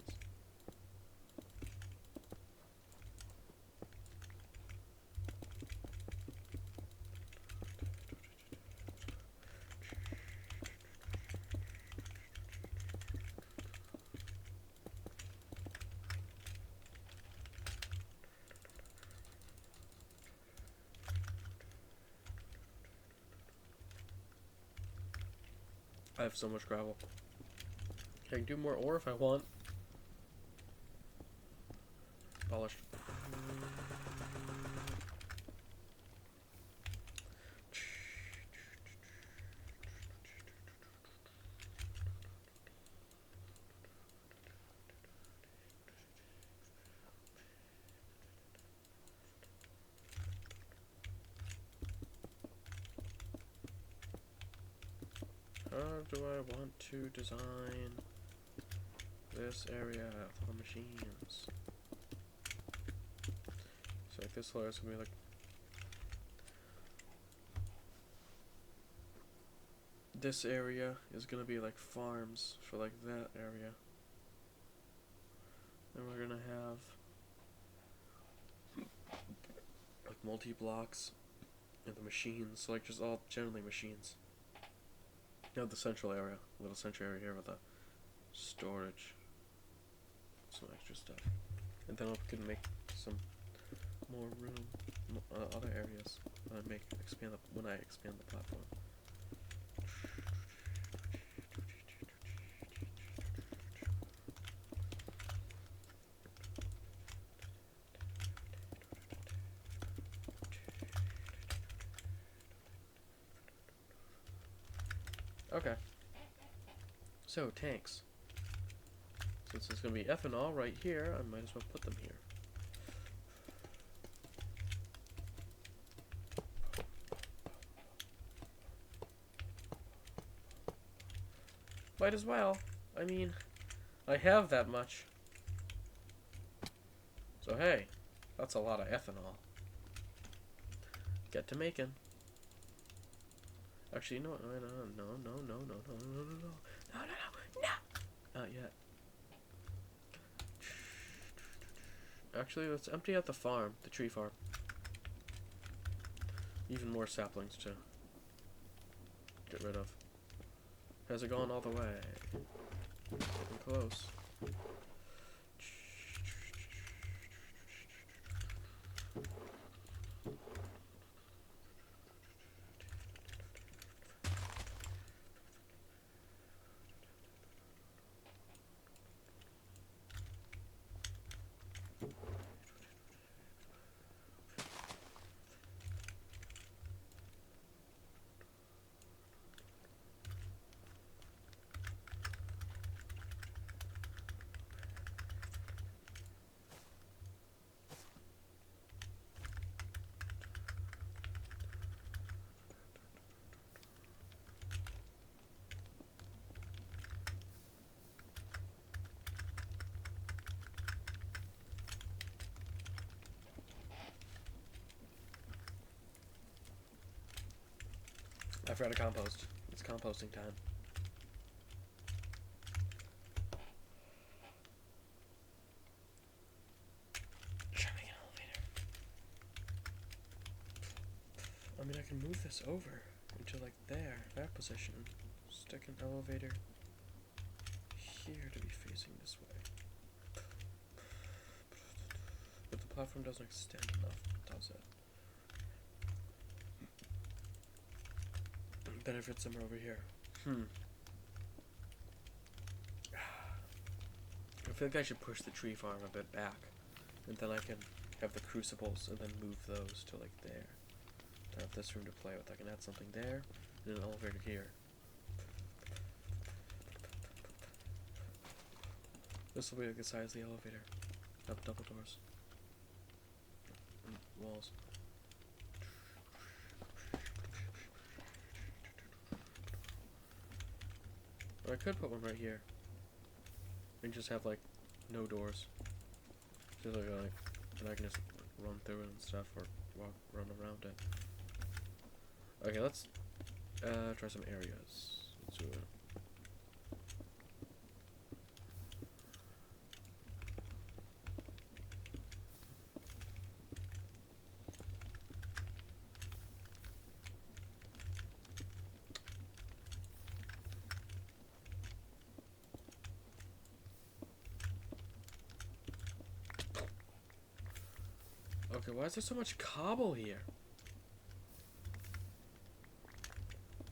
I have so much gravel. I can do more ore if I want. Polished. How do I want to design this area for machines? So like this layer is gonna be like this area is gonna be like farms for like that area. Then we're gonna have like multi-blocks and the machines, so like just all generally machines. You know, the central area, little central area here with the storage, some extra stuff, and then we can make some more room, other areas when I expand the platform. Okay. So tanks. Since there's gonna be ethanol right here, I might as well put them here. Might as well. I mean, I have that much. So hey, that's a lot of ethanol. Get to making. Actually, no. Not yet. Actually, let's empty out the farm, the tree farm. Even more saplings to get rid of. Has it gone all the way? Getting close. I forgot to compost. It's composting time. Try an elevator. I mean, I can move this over into like that position. Stick an elevator here to be facing this way. But the platform doesn't extend enough, does it? Better if it's somewhere over here. I feel like I should push the tree farm a bit back, and then I can have the crucibles and then move those to like there. I have this room to play with. I can add something there and an elevator here. This will be like the size of the elevator. Have double doors. And walls. Or I could put one right here. And just have like no doors. Just like and I can just run through it and stuff or run around it. Okay, let's try some areas. Let's do it. Okay, why is there so much cobble here?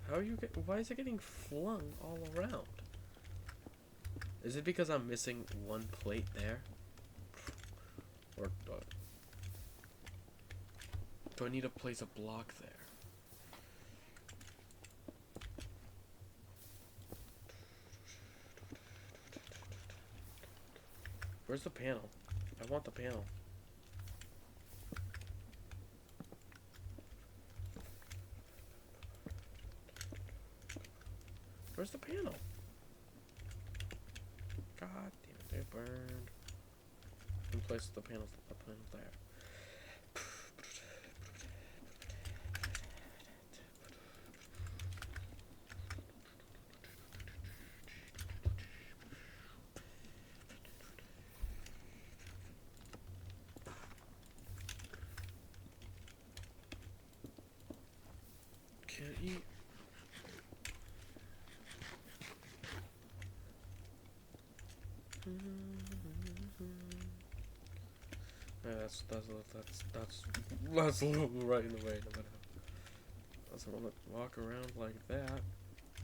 How are you why is it getting flung all around? Is it because I'm missing one plate there? Or do I need to place a block there? Where's the panel? I want the panel. Where's the panel? God damn it, they burned. And place the panel there. Can't eat. Yeah, that's a little right in the way. No matter how. Doesn't want to walk around like that,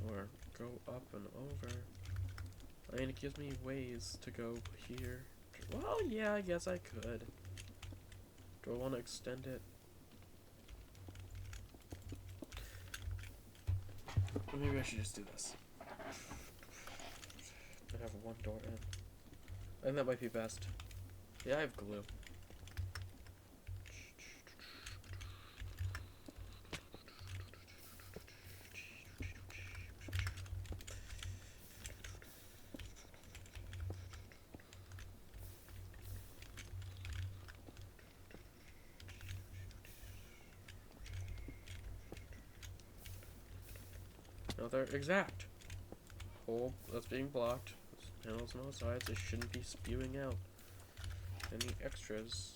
or go up and over. I mean, it gives me ways to go here. Well, yeah, I guess I could. Do I want to extend it? Or maybe I should just do this. I have one door in. And that might be best. Yeah, I have glue. Now they're exact. Hole that's being blocked. Panels on all sides. It shouldn't be spewing out any extras.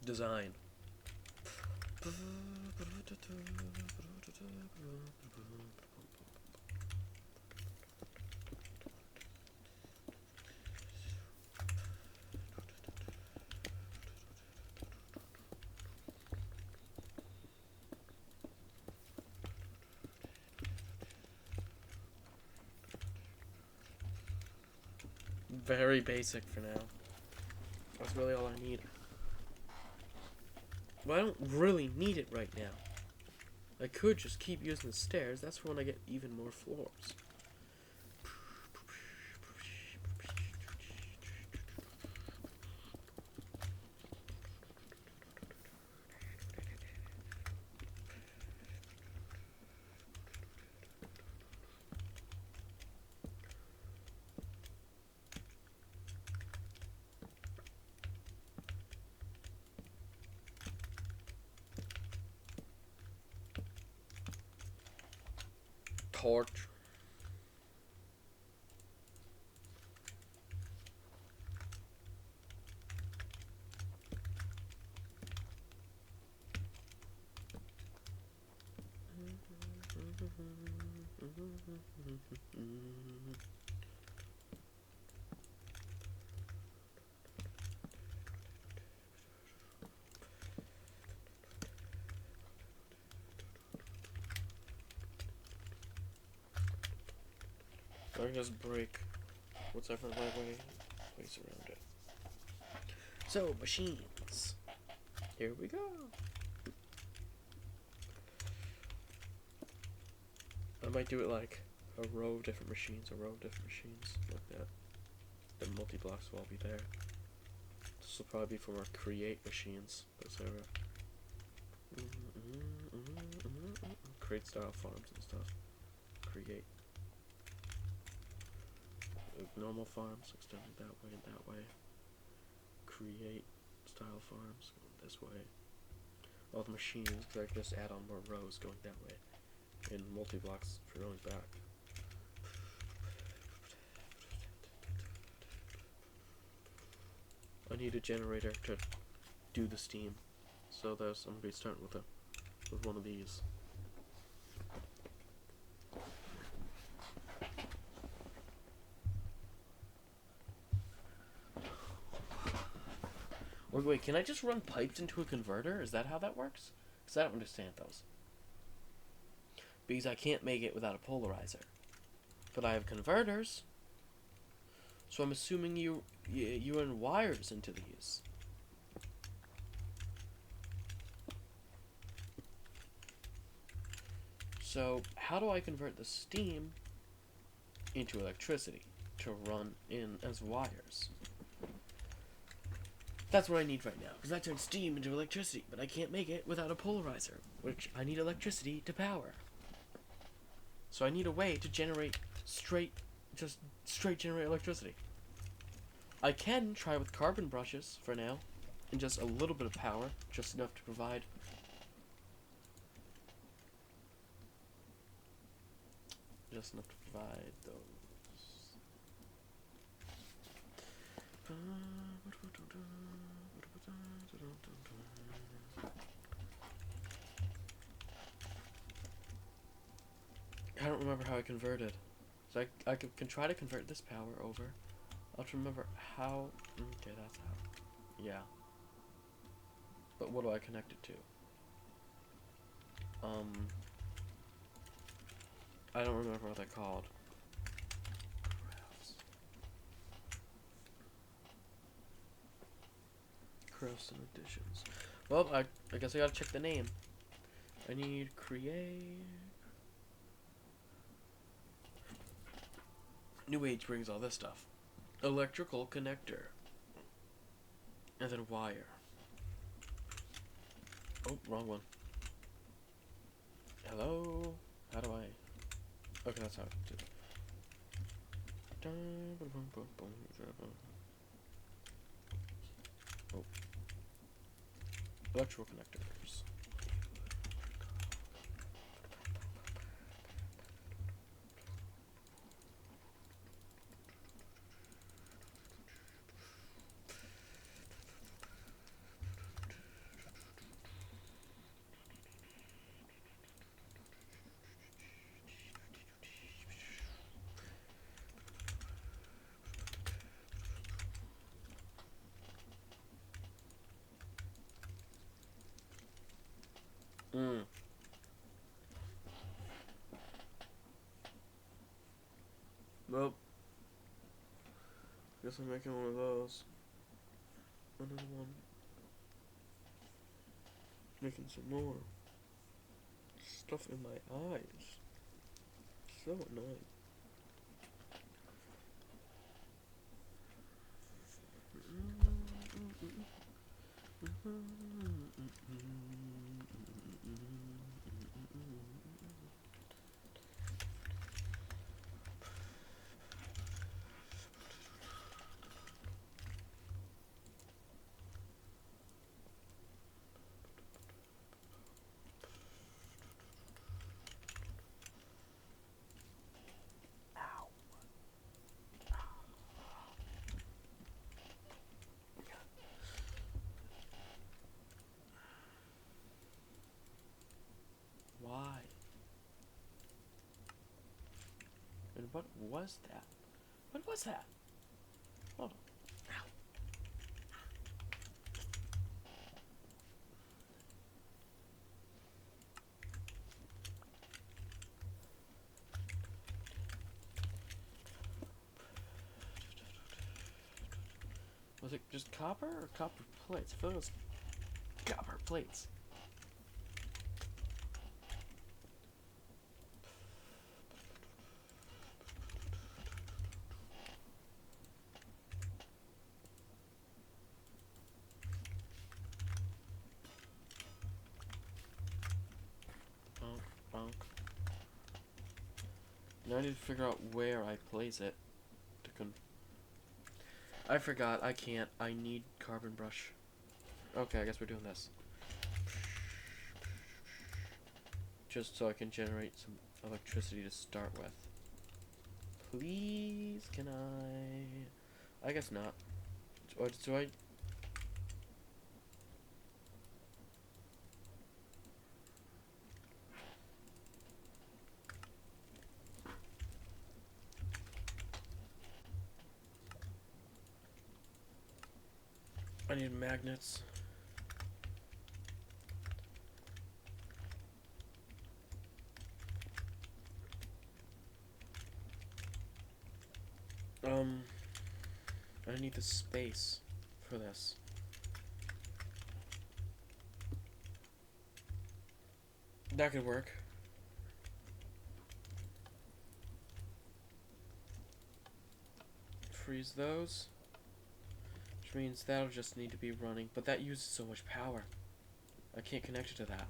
Design. Very basic for now. That's really all I need. But I don't really need it right now. I could just keep using the stairs. That's for when I get even more floors. Torch. I can just break whatever in my way, place around it. So, machines. Here we go. I might do it like a row of different machines, like that. The multi-blocks will all be there. This will probably be for our create machines. That's over. Create style farms and stuff. Create. Normal farms, extended that way and that way. Create style farms, going this way. All the machines, because I can just add on more rows going that way. And multi-blocks for going back. I need a generator to do the steam. So I'm going to be starting with one of these. Wait, can I just run pipes into a converter? Is that how that works? Because I don't understand those. because I can't make it without a polarizer. But I have converters, so I'm assuming you run wires into these. So how do I convert the steam into electricity to run in as wires? That's what I need right now, because I turn steam into electricity, but I can't make it without a polarizer, which I need electricity to power. So I need a way to generate straight generate electricity. I can try with carbon brushes for now, and just a little bit of power, just enough to provide. Just enough to provide those. I don't remember how I converted. So I can try to convert this power over. I'll have to remember how. Okay, that's how. Yeah. But what do I connect it to? I don't remember what they're called. Crafts and additions. Well, I guess I gotta check the name. I need create. New Age brings all this stuff. Electrical connector. And then wire. Oh, wrong one. Hello? How do I... Okay, that's how I do it. Oh. Electrical connectors. Well, guess I'm making one of those. Another one. Making some more. Stuff in my eyes. So annoying. Why? And what was that? What was that? Hold on. Ow. Was it just copper or copper plates? I thought it was copper plates. Bonk. Now I need to figure out where I place it. I forgot. I can't. I need carbon brush. Okay, I guess we're doing this. Just so I can generate some electricity to start with. Please, can I guess not. Or do I... I need magnets. Um, I need the space for this. That could work. Freeze those. Which means that'll just need to be running. But that uses so much power. I can't connect it to that.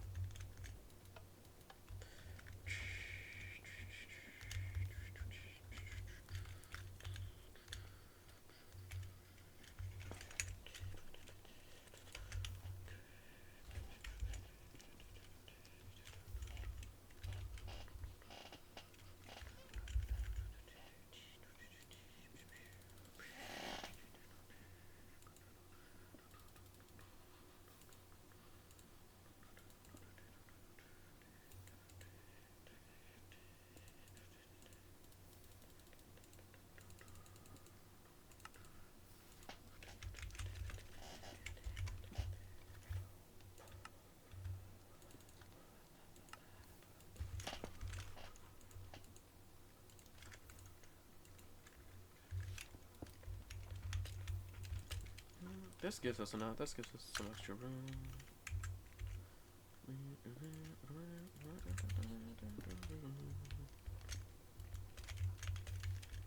This gives us enough. This gives us some extra room.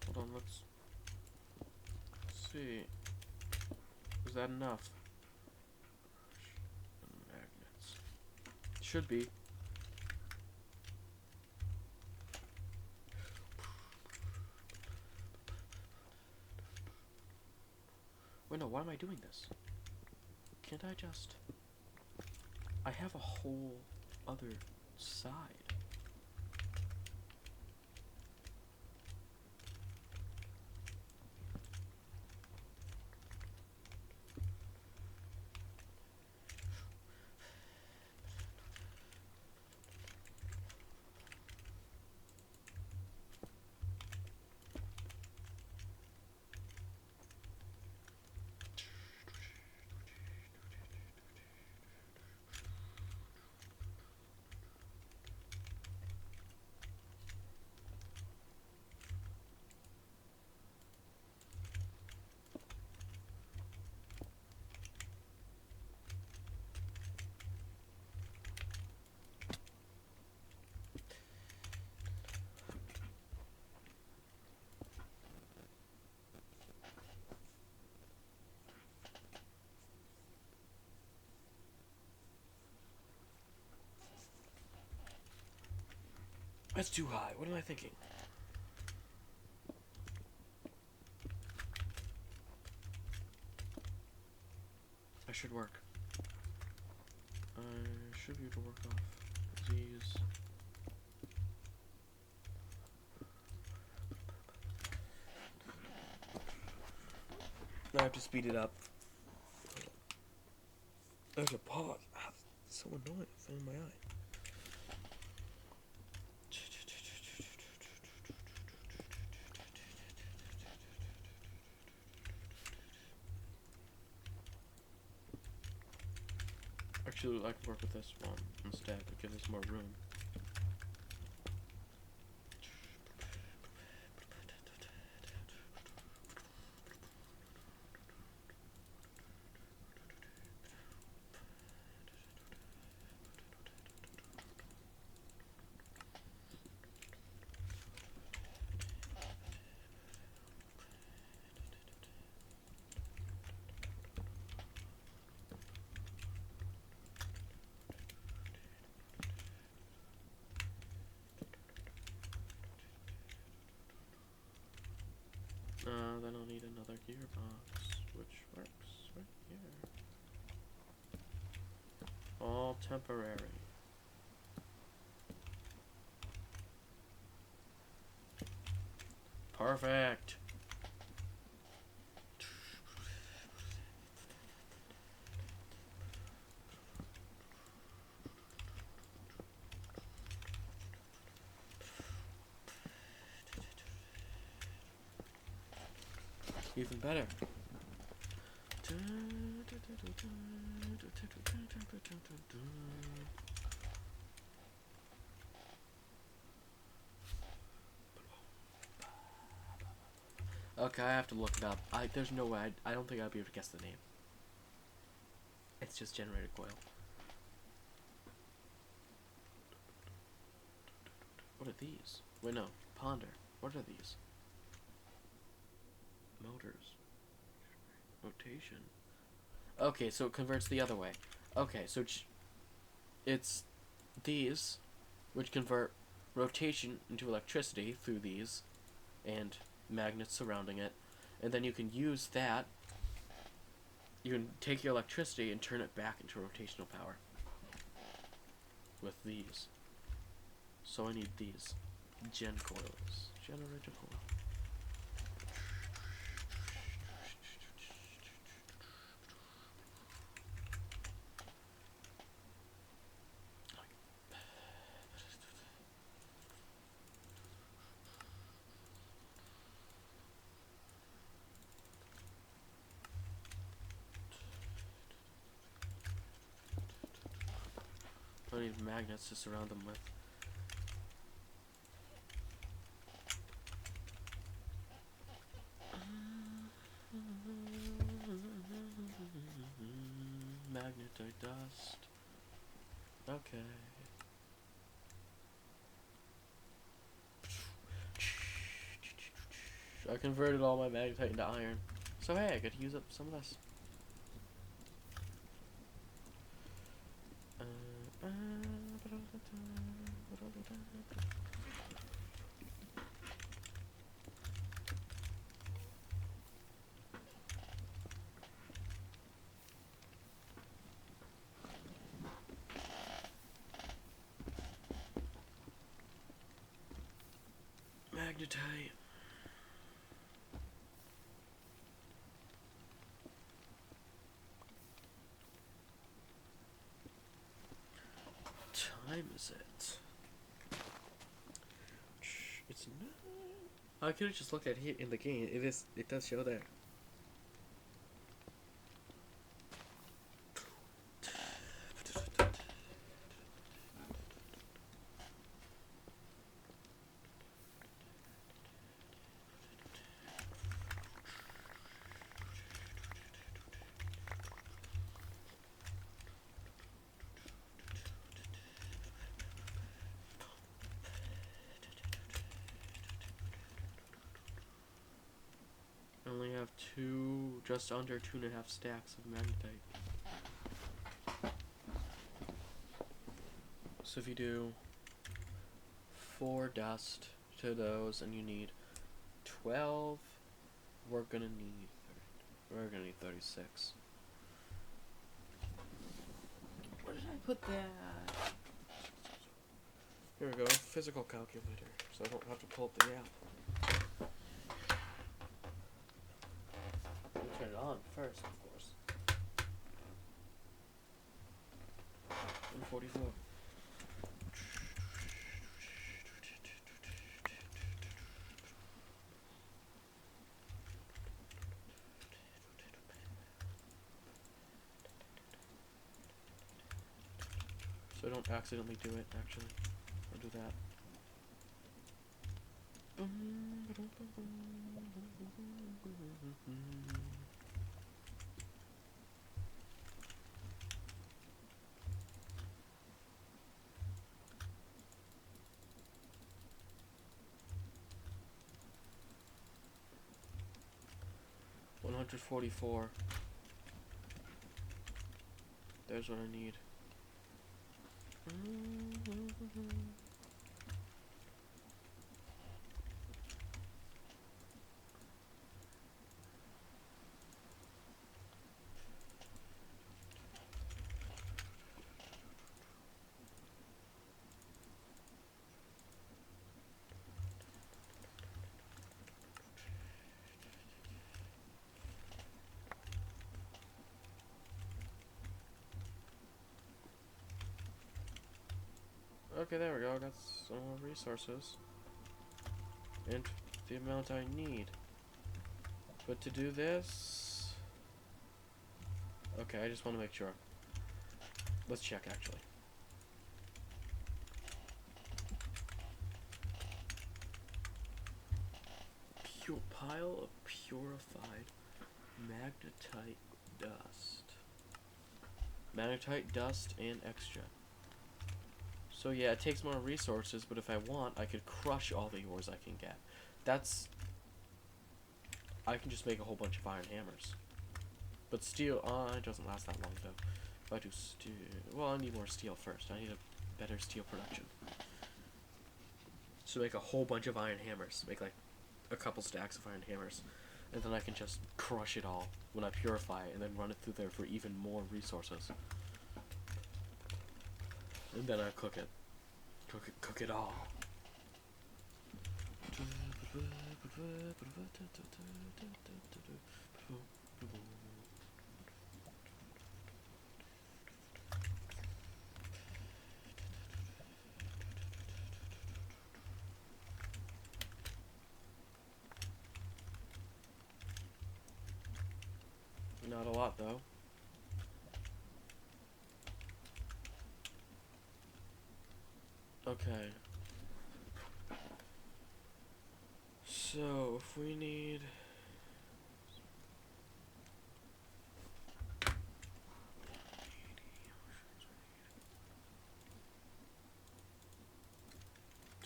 Hold on, let's see. Is that enough? Magnets. Should be. Wait, no, why am I doing this? Can't I just... I have a whole other side. That's too high. What am I thinking? I should work. I should be able to work off these. I have to speed it up. There's a pause. Ah, it's so annoying. It's in my eye. Actually, I can work with this one instead. It gives us more room. Then I'll need another gearbox, which works right here. All temporary. Perfect. Even better. Okay, I have to look it up. There's no way. I don't think I'd be able to guess the name. It's just generator coil. What are these? Wait, no. Ponder. What are these? Motors. Rotation. Okay, so it converts the other way. Okay, so it's these, which convert rotation into electricity through these, and magnets surrounding it. And then you can use that. You can take your electricity and turn it back into rotational power. With these. So I need these. Gen coils. Generator coil. I need magnets to surround them with. Magnetite dust. Okay. I converted all my magnetite into iron. So hey, I could use up some of this. Magnetite. What time is it? It's not. I could have just looked at it in the game. It does show there. I only have just under 2.5 stacks of magnetite. So if you do 4 dust to those, and you need 12, we're gonna need 36. Where did I put that? Here we go, physical calculator, so I don't have to pull up the app. Let me turn it on first, of course. 144. So I don't accidentally do it, actually. I'll do that. $144. There's what I need. Okay, there we go. I got some more resources. And the amount I need. But to do this... Okay, I just want to make sure. Let's check, actually. pile of purified magnetite dust. Magnetite dust and extra. So yeah, it takes more resources, but if I want, I could crush all the ores I can get. I can just make a whole bunch of iron hammers. But steel, it doesn't last that long though. If I do steel, well, I need more steel first. I need a better steel production. So make a whole bunch of iron hammers. Make like a couple stacks of iron hammers. And then I can just crush it all when I purify it and then run it through there for even more resources. And then I cook it. Cook it all. Not a lot though. Okay. So if we need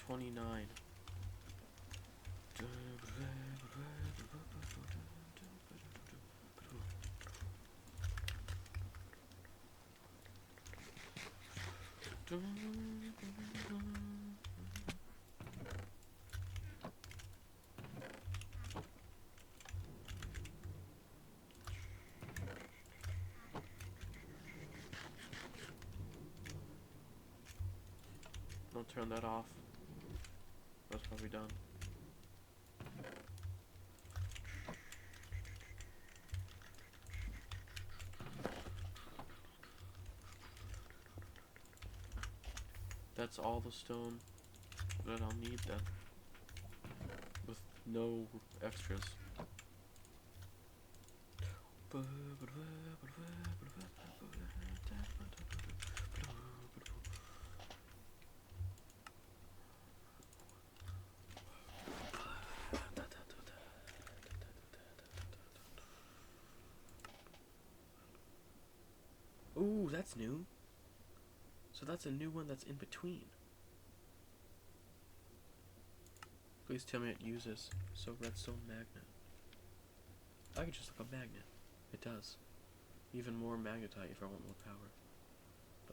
29. Don't turn that off. That's probably done. That's all the stone that I'll need then. With no extras. Ooh, that's new. So that's a new one that's in between. Please tell me it uses. So redstone magnet. I could just look up magnet. It does. Even more magnetite if I want more power.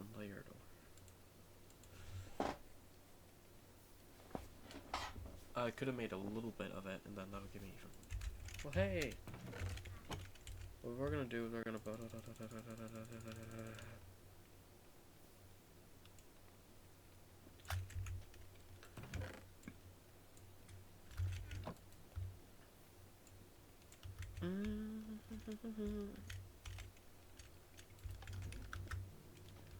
Unlayered. I could have made a little bit of it, and then that'll give me even. Well, hey! What we're gonna do is we're gonna...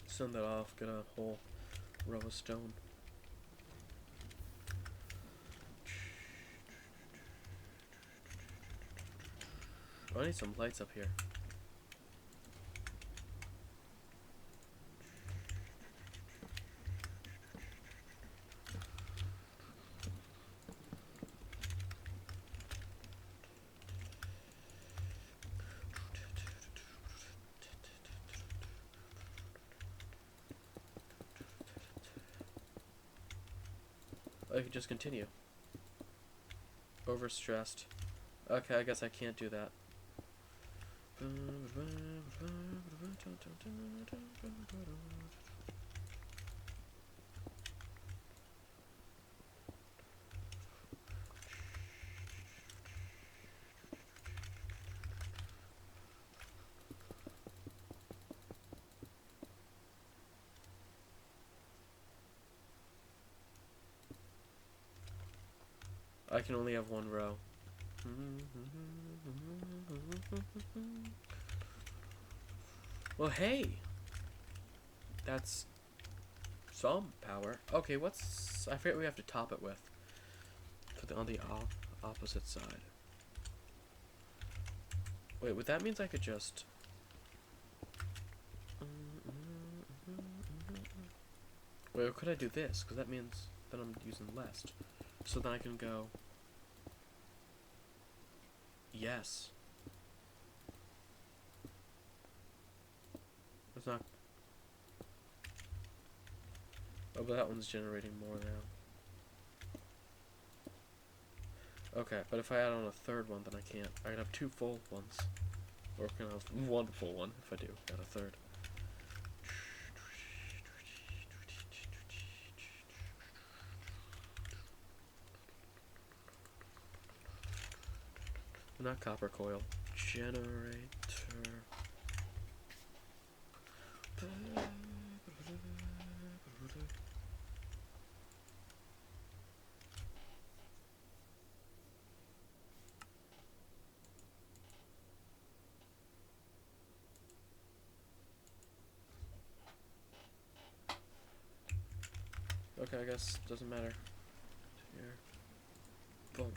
Send that off, get a whole row of stone. I need some lights up here. I could just continue. Overstressed. Okay, I guess I can't do that. I can only have one row. Well, hey! That's some power. Okay, what's... I forget what we have to top it with. On the opposite side. Wait, what that means I could just... Wait, or could I do this? Because that means that I'm using less. So then I can go... Yes. It's not. Oh, but that one's generating more now. Okay, but if I add on a third one, then I can't. I can have 2 full ones. Or can I have 1 full one if I do add a third. Not copper coil. Generator. Okay, I guess doesn't matter. Here. Boom.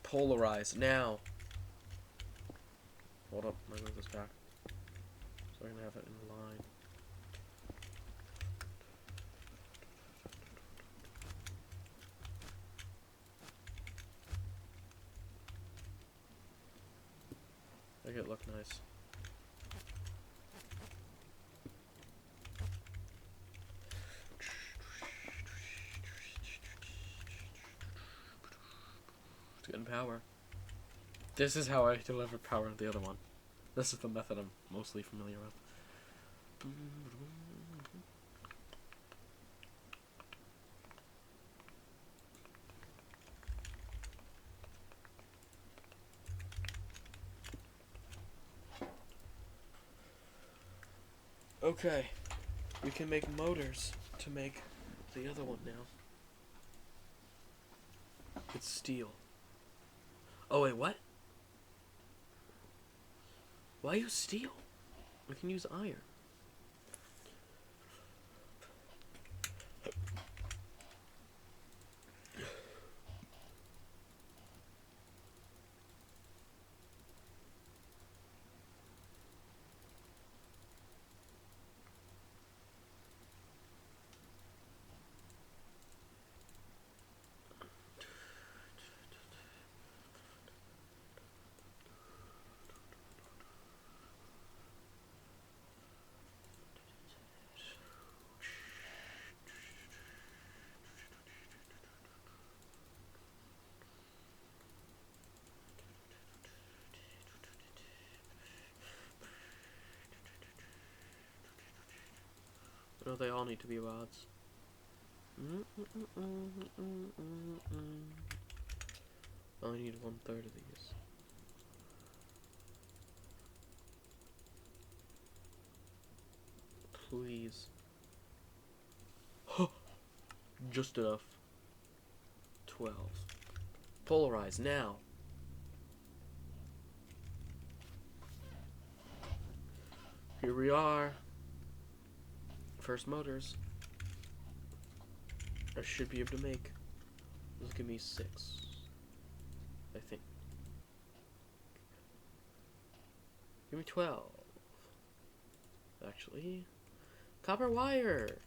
Polarize now. Hold up, I'm gonna move this back. So I'm gonna have it in line. Make it look nice. It's getting power. This is how I deliver power to the other one. This is the method I'm mostly familiar with. Okay, we can make motors to make the other one now. It's steel. Oh wait, what? Why use steel? We can use iron. No, they all need to be rods. I only need 1/3 of these. Please. Just enough. 12. Polarize now. Here we are. First motors. I should be able to make. This give me 6. I think. Give me 12. Actually. Copper wire!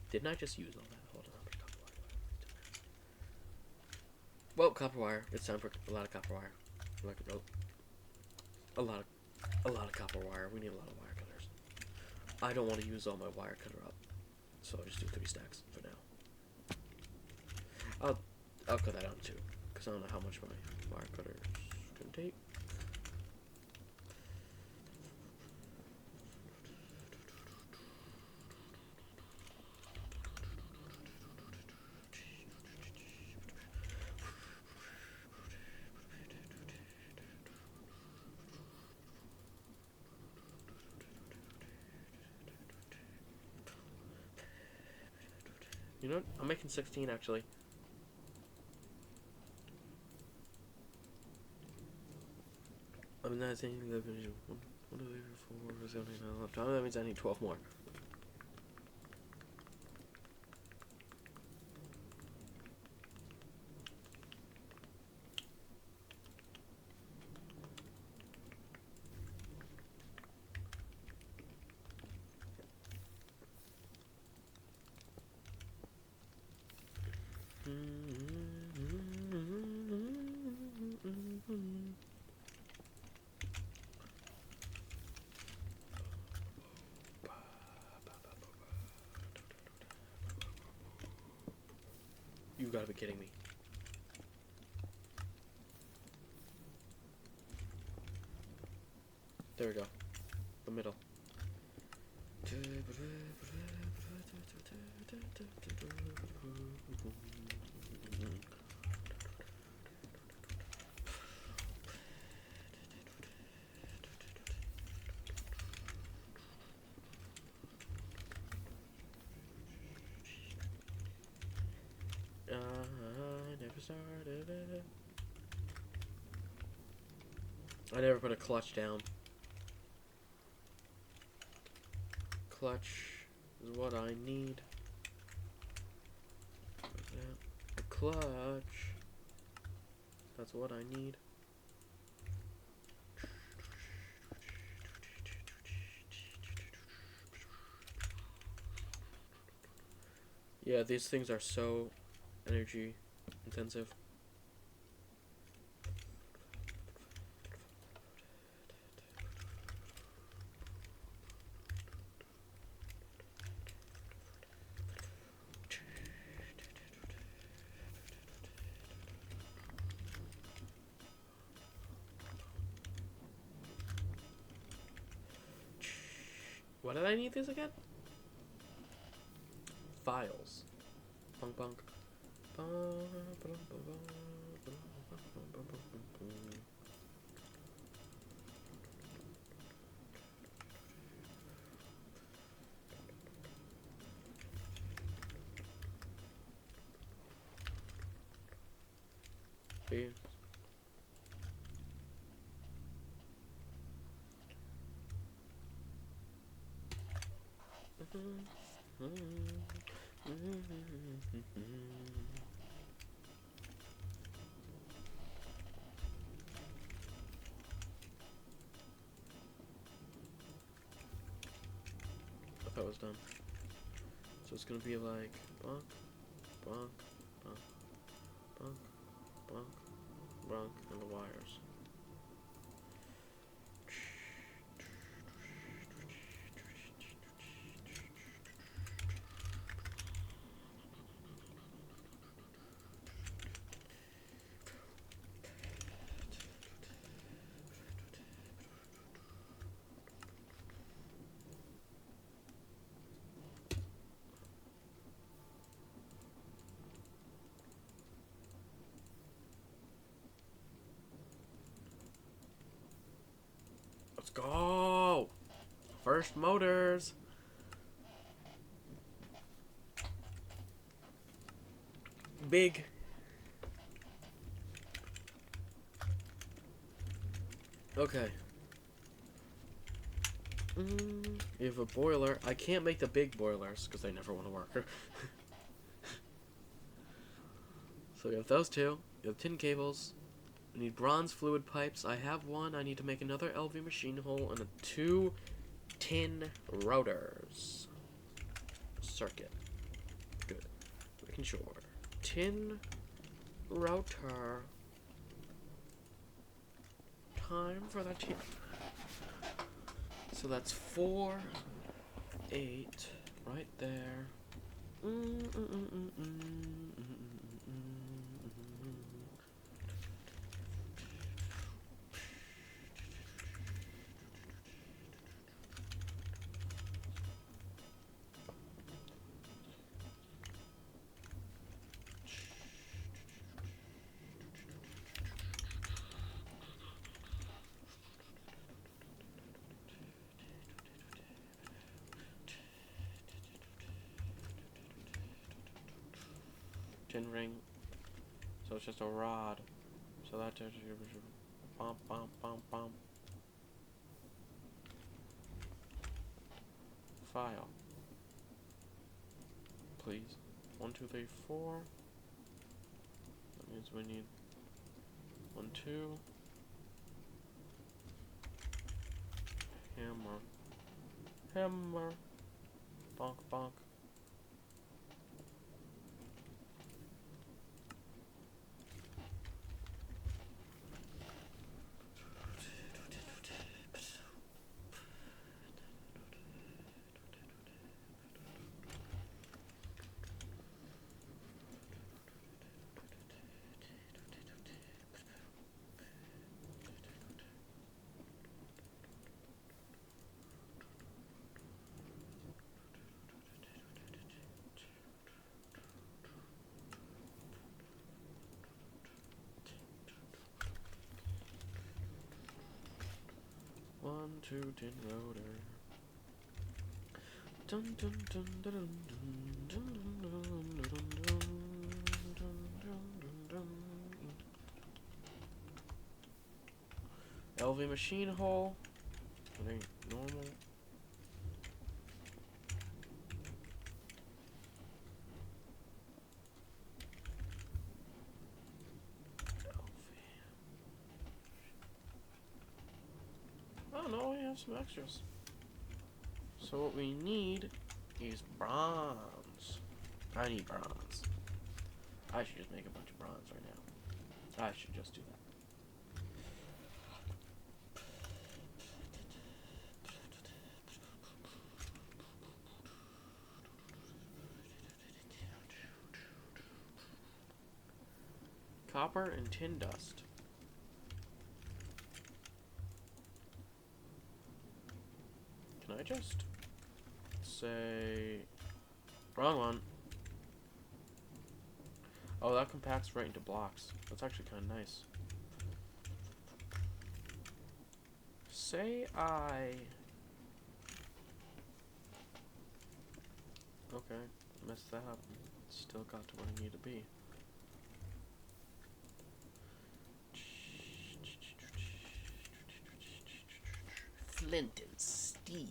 Didn't I just use all that? Hold on, how much copper wire? Well, copper wire. It's time for a lot of copper wire. Like a lot of copper wire. We need a lot of wire cutters. I don't want to use all my wire cutter up, so I'll just do 3 stacks for now. I'll cut that out too, because I don't know how much my wire cutters can take. You know what? I'm making 16 actually. I'm not saying that that means I need 12 more. You gotta be kidding me. There we go. The middle. I never put a clutch down. Clutch is what I need. A clutch. That's what I need. Yeah, these things are so energy intensive. What did I need these again? Files. Bunk bunk. See? I thought it was done. So it's gonna be like bonk, bonk, bonk, bonk, bonk, bonk, and the wires. Let's go! First motors! Big. Okay. You have a boiler. I can't make the big boilers because they never want to work. So you have those two. You have tin cables. We need bronze fluid pipes. I have one. I need to make another LV machine hole and 2 tin routers. Circuit. Good. Making sure. Tin router. Time for the tin. So that's 4, 8, right there. Tin ring. So it's just a rod. So that tells you bump, bump, bump, bump. File. Please. 1, 2, 3, 4. That means we need 1, 2. Hammer. Hammer. Bonk, bonk. two tin rotor. Dun, dun, dun, dun, dun, dun, dun, dun, dun, dun, dun, dun. LV machine hole. It ain't normal. Oh no, we have some extras. So what we need is bronze. I need bronze. I should just make a bunch of bronze right now. I should just do that. Copper and tin dust. Can I just say wrong one? Oh, that compacts right into blocks. That's actually kind of nice. Say I... Okay, messed that up. Still got to where I need to be. Flint and steel.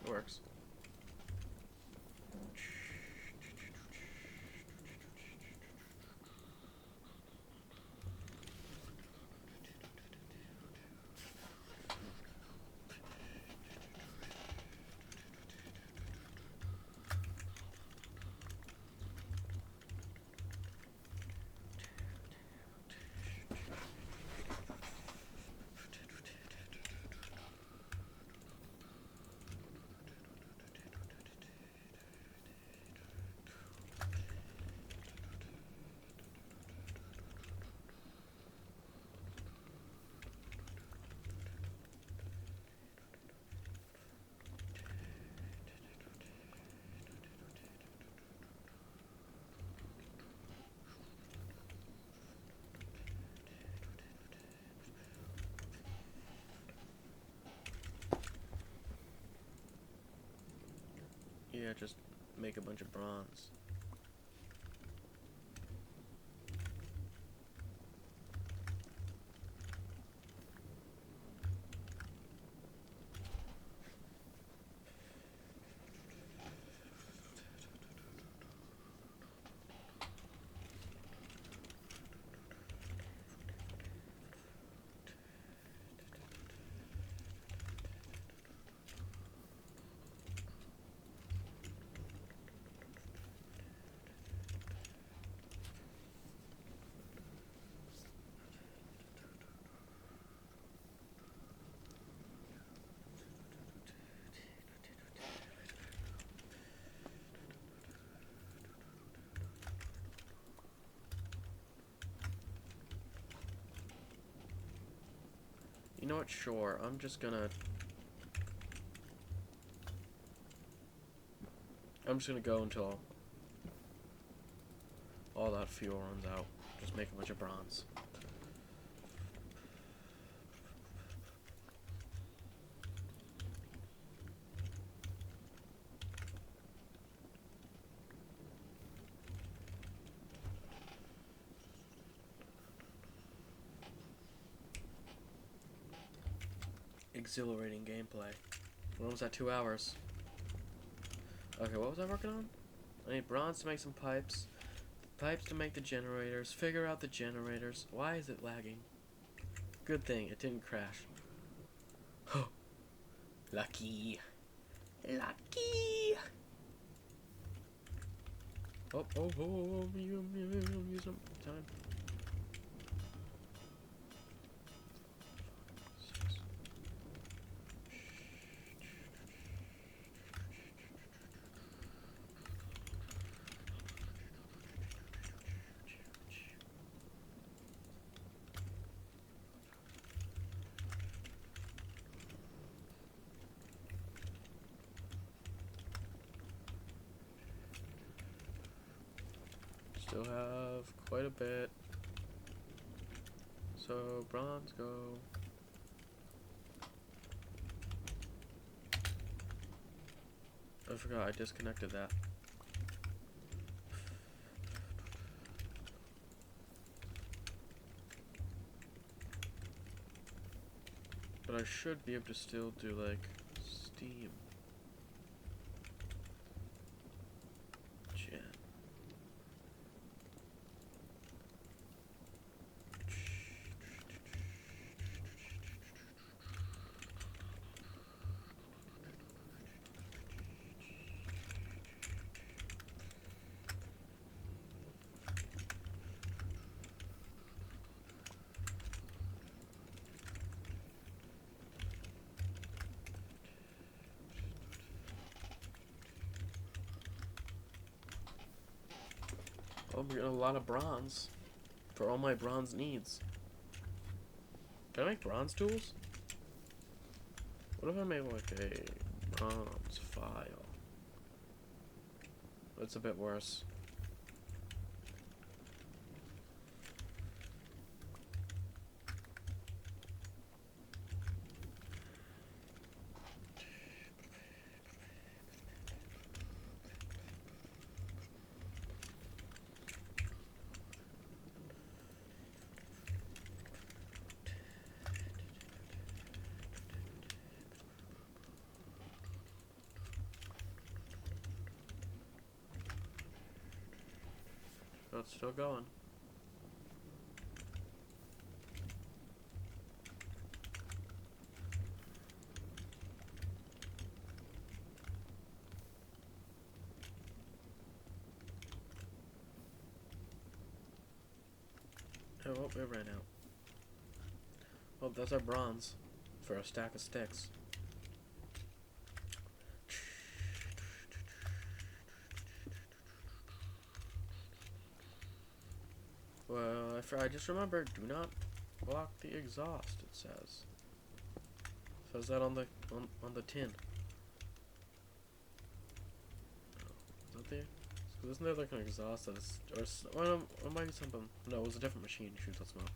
It works. Yeah, just make a bunch of bronze. You know what? Sure, I'm just gonna go until all that fuel runs out. Just make a bunch of bronze. Exhilarating gameplay. We're almost at 2 hours. Okay, what was I working on? I need bronze to make some pipes. Pipes to make the generators. Figure out the generators. Why is it lagging? Good thing it didn't crash. Lucky. Lucky. Use some time. Still have quite a bit. So bronze go. I forgot I disconnected that. But I should be able to still do like Steam. Gen. Oh, I'm getting a lot of bronze for all my bronze needs. Can I make bronze tools? What if I make like a bronze file? That's a bit worse. Oh, it's still going. Oh, it ran out. Oh, that's our bronze for a stack of sticks. Well, I just remembered, do not block the exhaust, it says. It says that on the tin. Oh, is that the... Isn't there like an exhaust that is... Or no, it might be something... No, it was a different machine. Shoot, that smoke.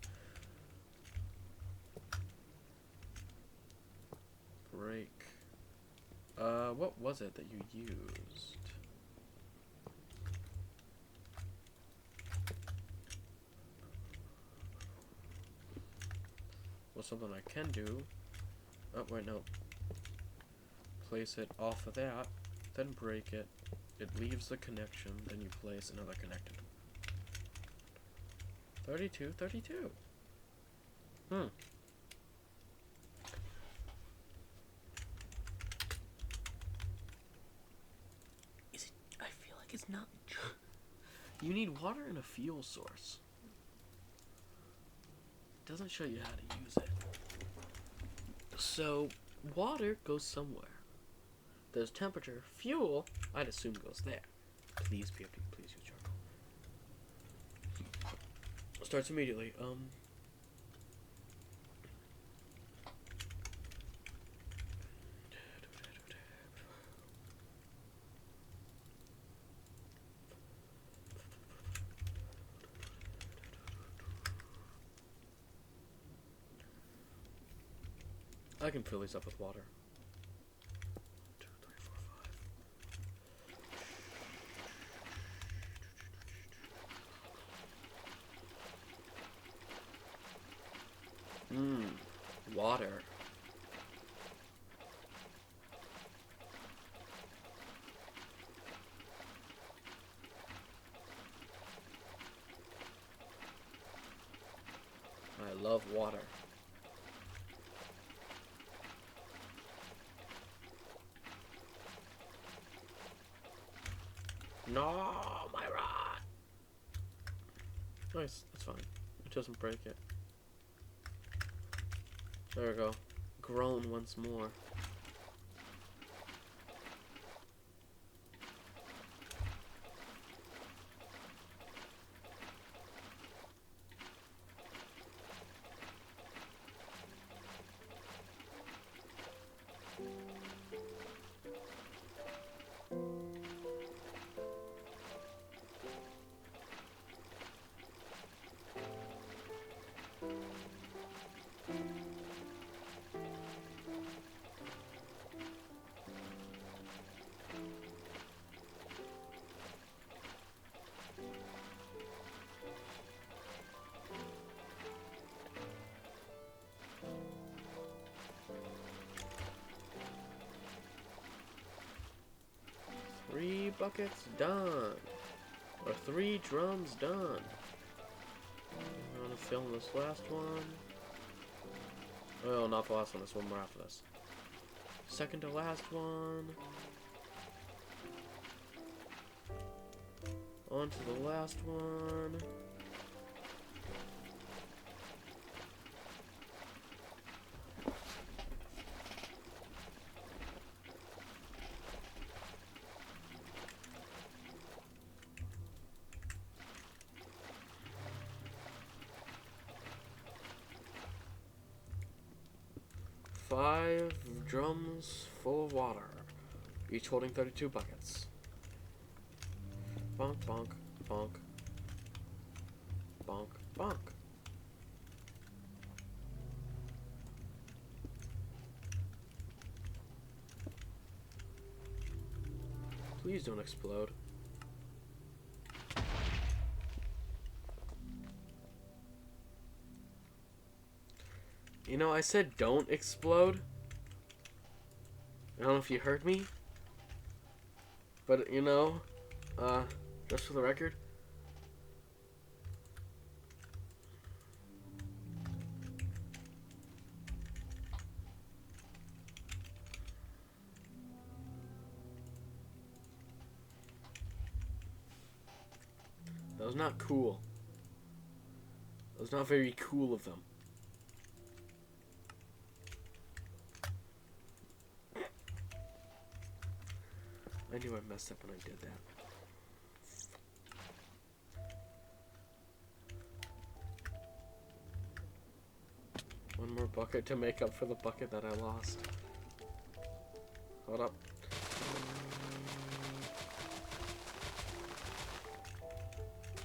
Break. What was it that you used? Well, something I can do. Oh, wait, no. Place it off of that, then break it. It leaves the connection, then you place another connected. 32, 32. Is it? I feel like it's not. You need water and a fuel source. It doesn't show you how to use it. So, water goes somewhere. There's temperature. Fuel, I'd assume, goes there. Please, PFD, please use charcoal. Starts immediately. I can fill these up with water. 1, 2, 3, 4, 5. Water. I love water. No, my rod. Nice, that's fine. It doesn't break it. There we go. Grown once more. 3 buckets done. Or 3 drums done. I'm gonna fill in this last one. Oh, not the last one. There's one more after this. Second to last one. On to the last one. Five drums full of water, each holding 32 buckets. Bonk, bonk, bonk, bonk, bonk. Please don't explode. You know, I said don't explode. I don't know if you heard me. But, you know, just for the record. That was not cool. That was not very cool of them. I knew I messed up when I did that. One more bucket to make up for the bucket that I lost. Hold up.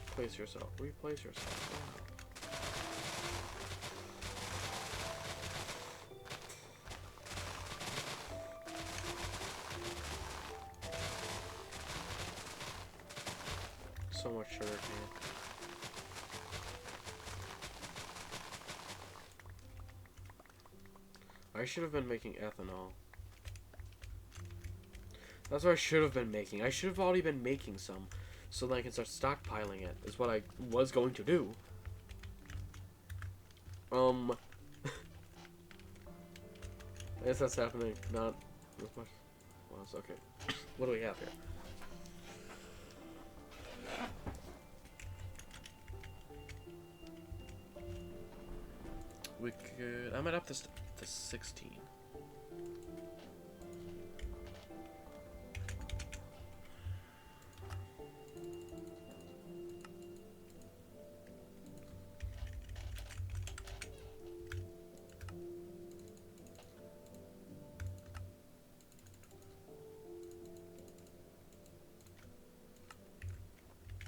Place yourself. Replace yourself. Wow. So much sugar cane. I should have been making ethanol. That's what I should have been making. I should have already been making some, so that I can start stockpiling it, is what I was going to do. I guess that's happening, not as much. Well, it's okay. What do we have here? We could... I might up this to 16.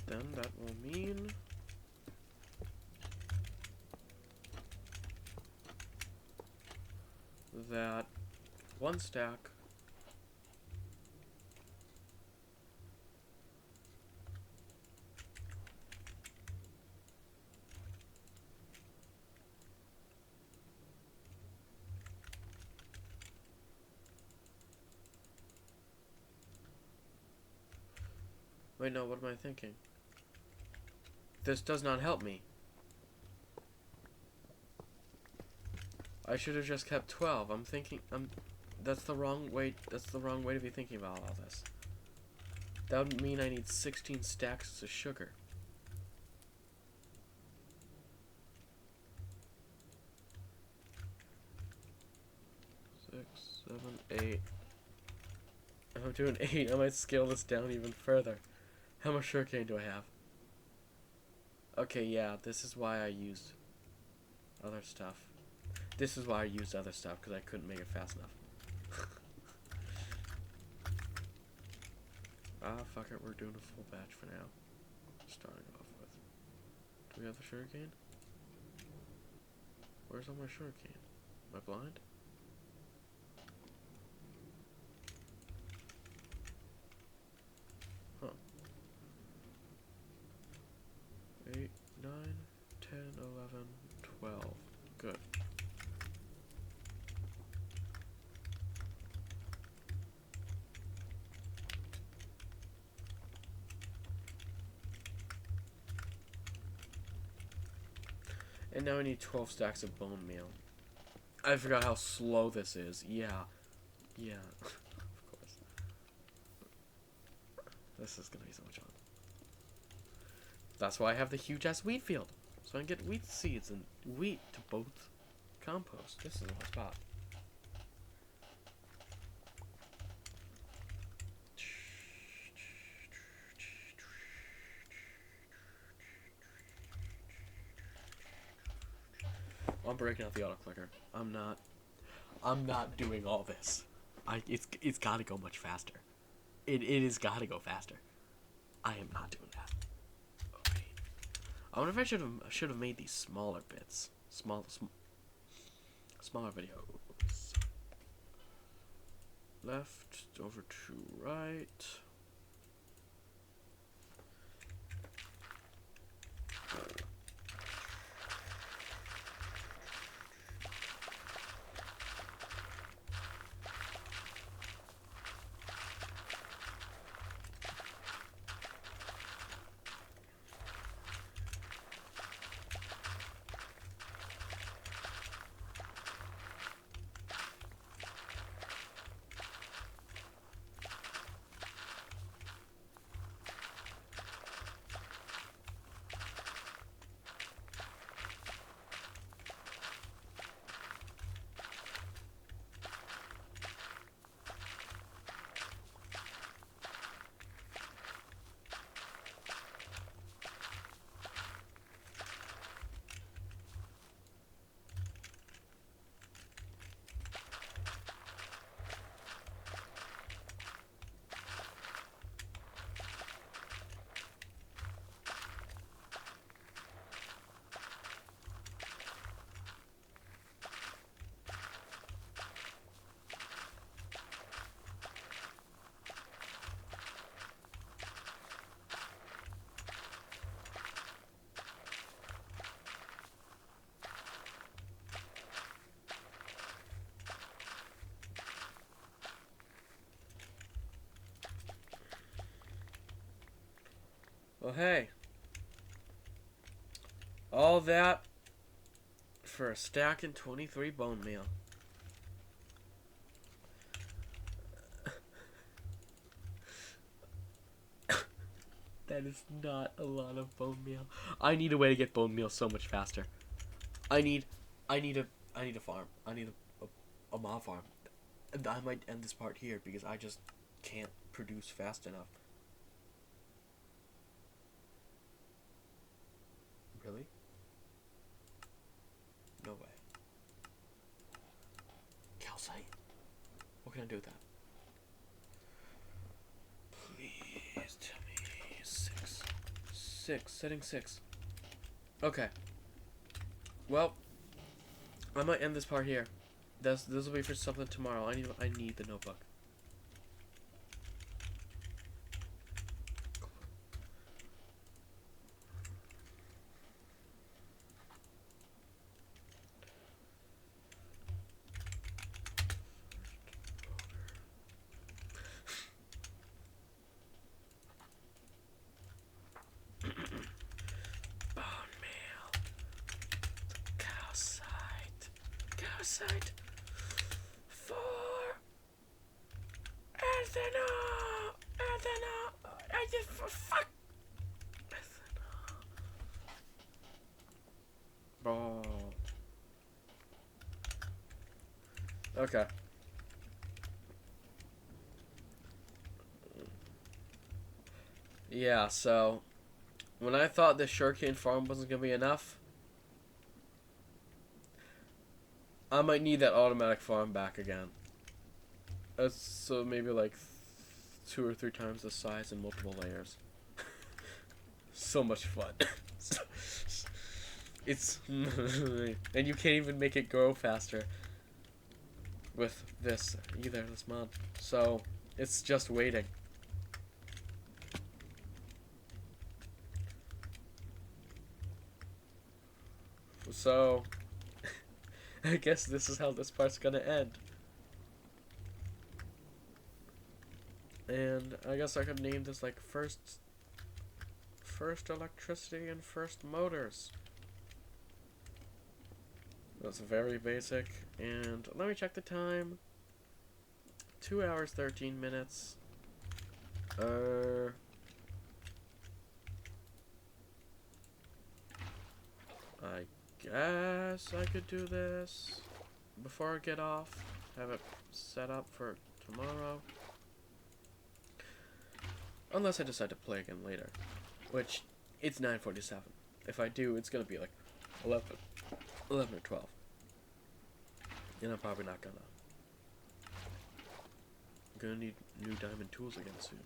Then that will mean... that one stack wait, no, what am I thinking? This does not help me. I should have just kept 12. I'm thinking, that's the wrong way to be thinking about all this. That would mean I need 16 stacks of sugar. Six, 7, 8. If I'm doing 8, I might scale this down even further. How much sugarcane do I have? Okay, yeah, this is why I used other stuff. This is why I used other stuff, because I couldn't make it fast enough. Ah, fuck it, we're doing a full batch for now. Starting off with. Do we have the sugarcane? Where's all my sugarcane? Am I blind? Huh. 8, 9, 10, 11, 12. Good. And now I need 12 stacks of bone meal. I forgot how slow this is. Yeah. Yeah. Of course. This is gonna be so much fun. That's why I have the huge ass wheat field. So I can get wheat seeds and wheat to both compost. This is the spot. I'm breaking out the auto clicker. I'm not doing all this. It's gotta go much faster. It is gotta go faster. I am not doing that. Okay. I wonder if I should have made these smaller bits. Smaller videos. Left over to right. Well, hey. All that for a stack and 23 bone meal. That is not a lot of bone meal. I need a way to get bone meal so much faster. I need a farm. I need a mob farm. And I might end this part here because I just can't produce fast enough. Really? No way. Calcite? What can I do with that? Please tell me 6. 6. Setting 6. Okay. Well, I might end this part here. This will be for something tomorrow. I need the notebook. Calcite for ethanol. I did for fuck. Ethanol. Bro. Okay. Yeah, so when I thought this sugarcane farm wasn't gonna be enough, I might need that automatic farm back again. So maybe like 2 or 3 times the size and multiple layers. So much fun. It's and you can't even make it grow faster with this either, this mod. So it's just waiting. So I guess this is how this part's gonna end. And I guess I could name this like first electricity and first motors. That's very basic. And let me check the time. 2 hours, 13 minutes. I guess I could do this before I get off. Have it set up for tomorrow. Unless I decide to play again later. Which, it's 9:47. If I do, it's gonna be like 11 or 12. And I'm probably not gonna. I'm gonna need new diamond tools again soon.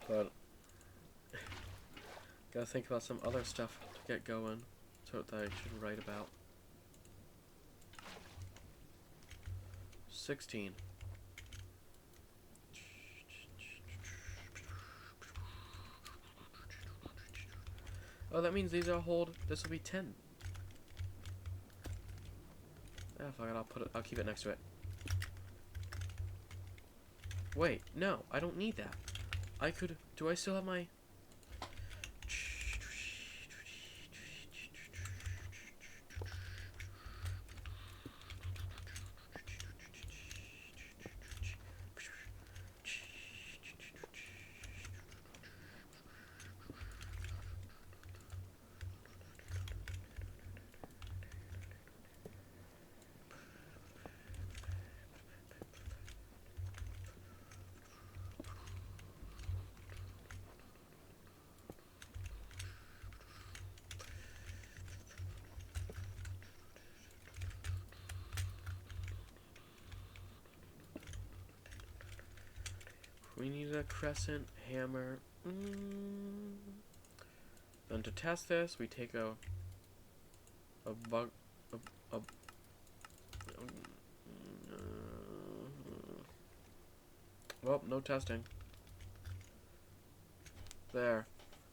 But gotta think about some other stuff to get going, so that I should write about. 16. Oh, that means these are hold. This will be 10. Yeah, fuck it. I'll keep it next to it. Wait, no, I don't need that. I could. Do I still have my? We need a crescent hammer. And to test this, we take a bug. Well, no testing. There.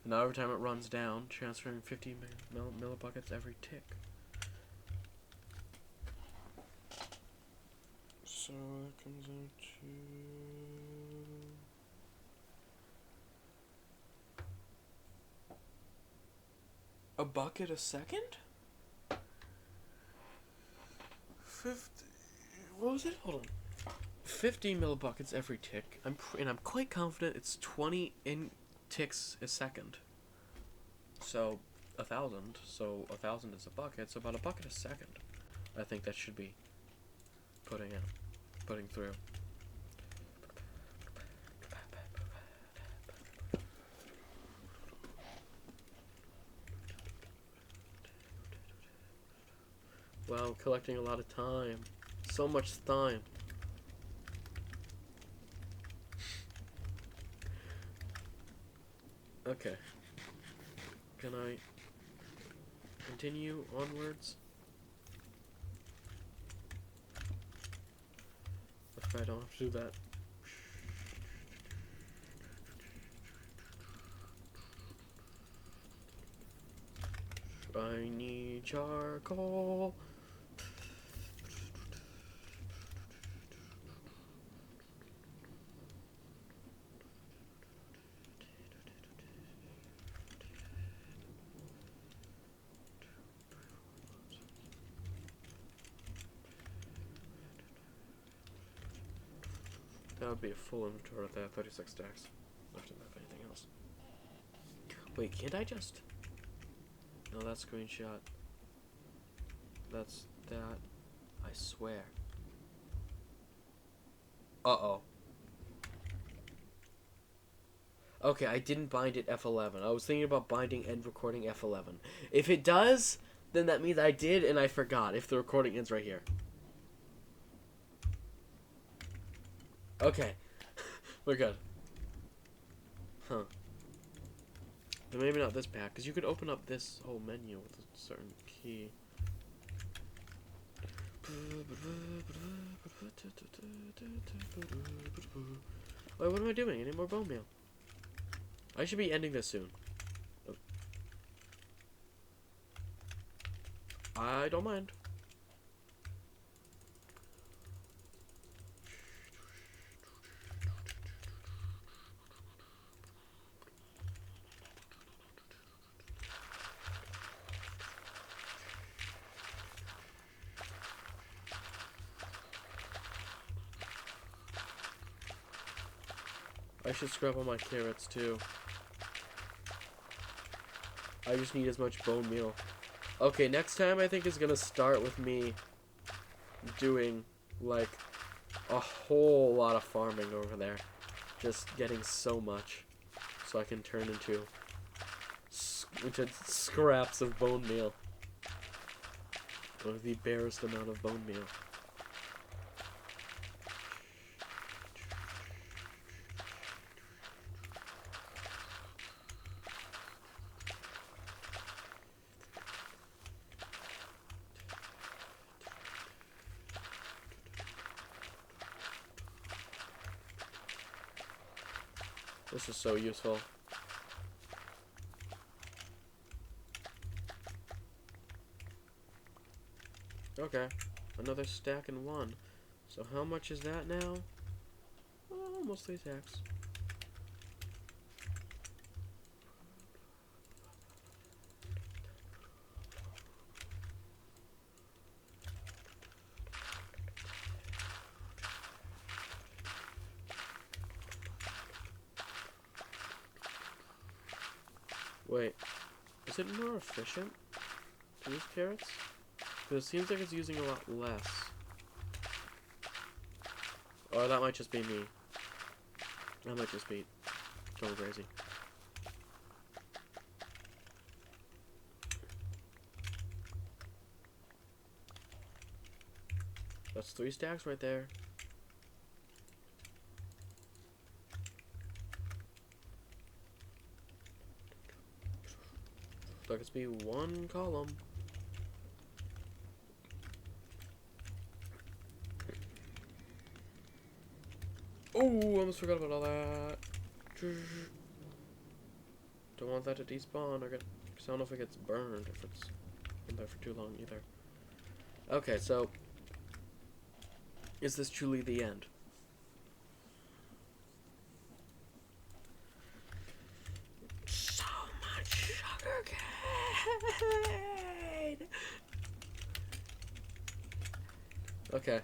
Now every time it runs down, transferring 50 millibuckets every tick. So it comes out to a bucket a second? 50. What was it? Hold on. 50 millibuckets every tick. I'm quite confident it's 20 ticks a second. So 1,000. So 1,000 is a bucket. So about a bucket a second. I think that should be putting through. Wow, collecting a lot of time. So much time. Okay. Can I continue onwards? If I don't have to do that. I need charcoal. That would be a full inventory with that 36 stacks. After that, anything else. Wait, can't I just? No, that's screenshot. That's that. I swear. Uh-oh. Okay, I didn't bind it F11. I was thinking about binding end recording F11. If it does, then that means I did and I forgot if the recording ends right here. Okay. We're good. Huh. But maybe not this pack, because you could open up this whole menu with a certain key. Wait, what am I doing? I need more bone meal. I should be ending this soon. I don't mind. I should scrap all my carrots too. I just need as much bone meal. Okay, next time I think is gonna start with me doing like a whole lot of farming over there. Just getting so much so I can turn into scraps of bone meal. Or the barest amount of bone meal. This is so useful. Okay, another stack in one. So how much is that now? Oh, almost 3 stacks. Wait, is it more efficient to use carrots? Because it seems like it's using a lot less. Or that might just be me. That might just be going crazy. That's 3 stacks right there. That could be 1 column. Oh, almost forgot about all that. Don't want that to despawn or get. Cause I don't know if it gets burned if it's in there for too long either. Okay, so is this truly the end? So much sugar cane. Okay.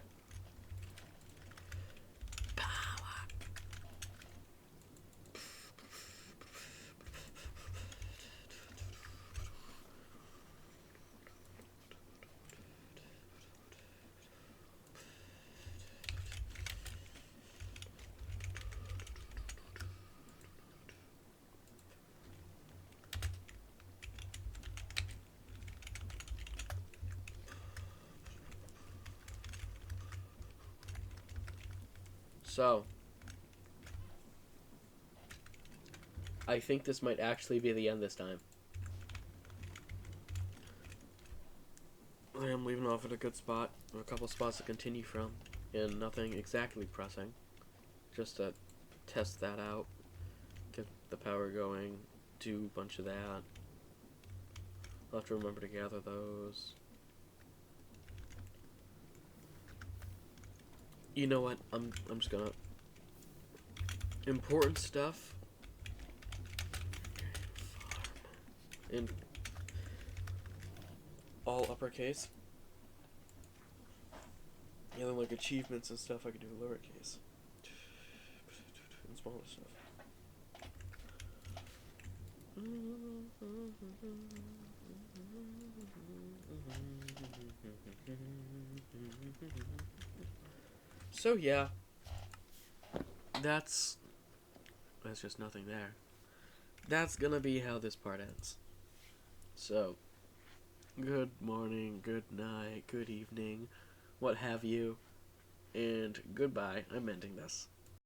So, I think this might actually be the end this time. I am leaving off at a good spot, or a couple spots to continue from, and nothing exactly pressing. Just to test that out, get the power going, do a bunch of that. I'll have to remember to gather those. You know what? I'm just gonna important stuff in all uppercase. Yeah, then like achievements and stuff I can do in lowercase. And smaller stuff. So yeah, that's just nothing there. That's gonna be how this part ends. So, good morning, good night, good evening, what have you, and goodbye. I'm ending this.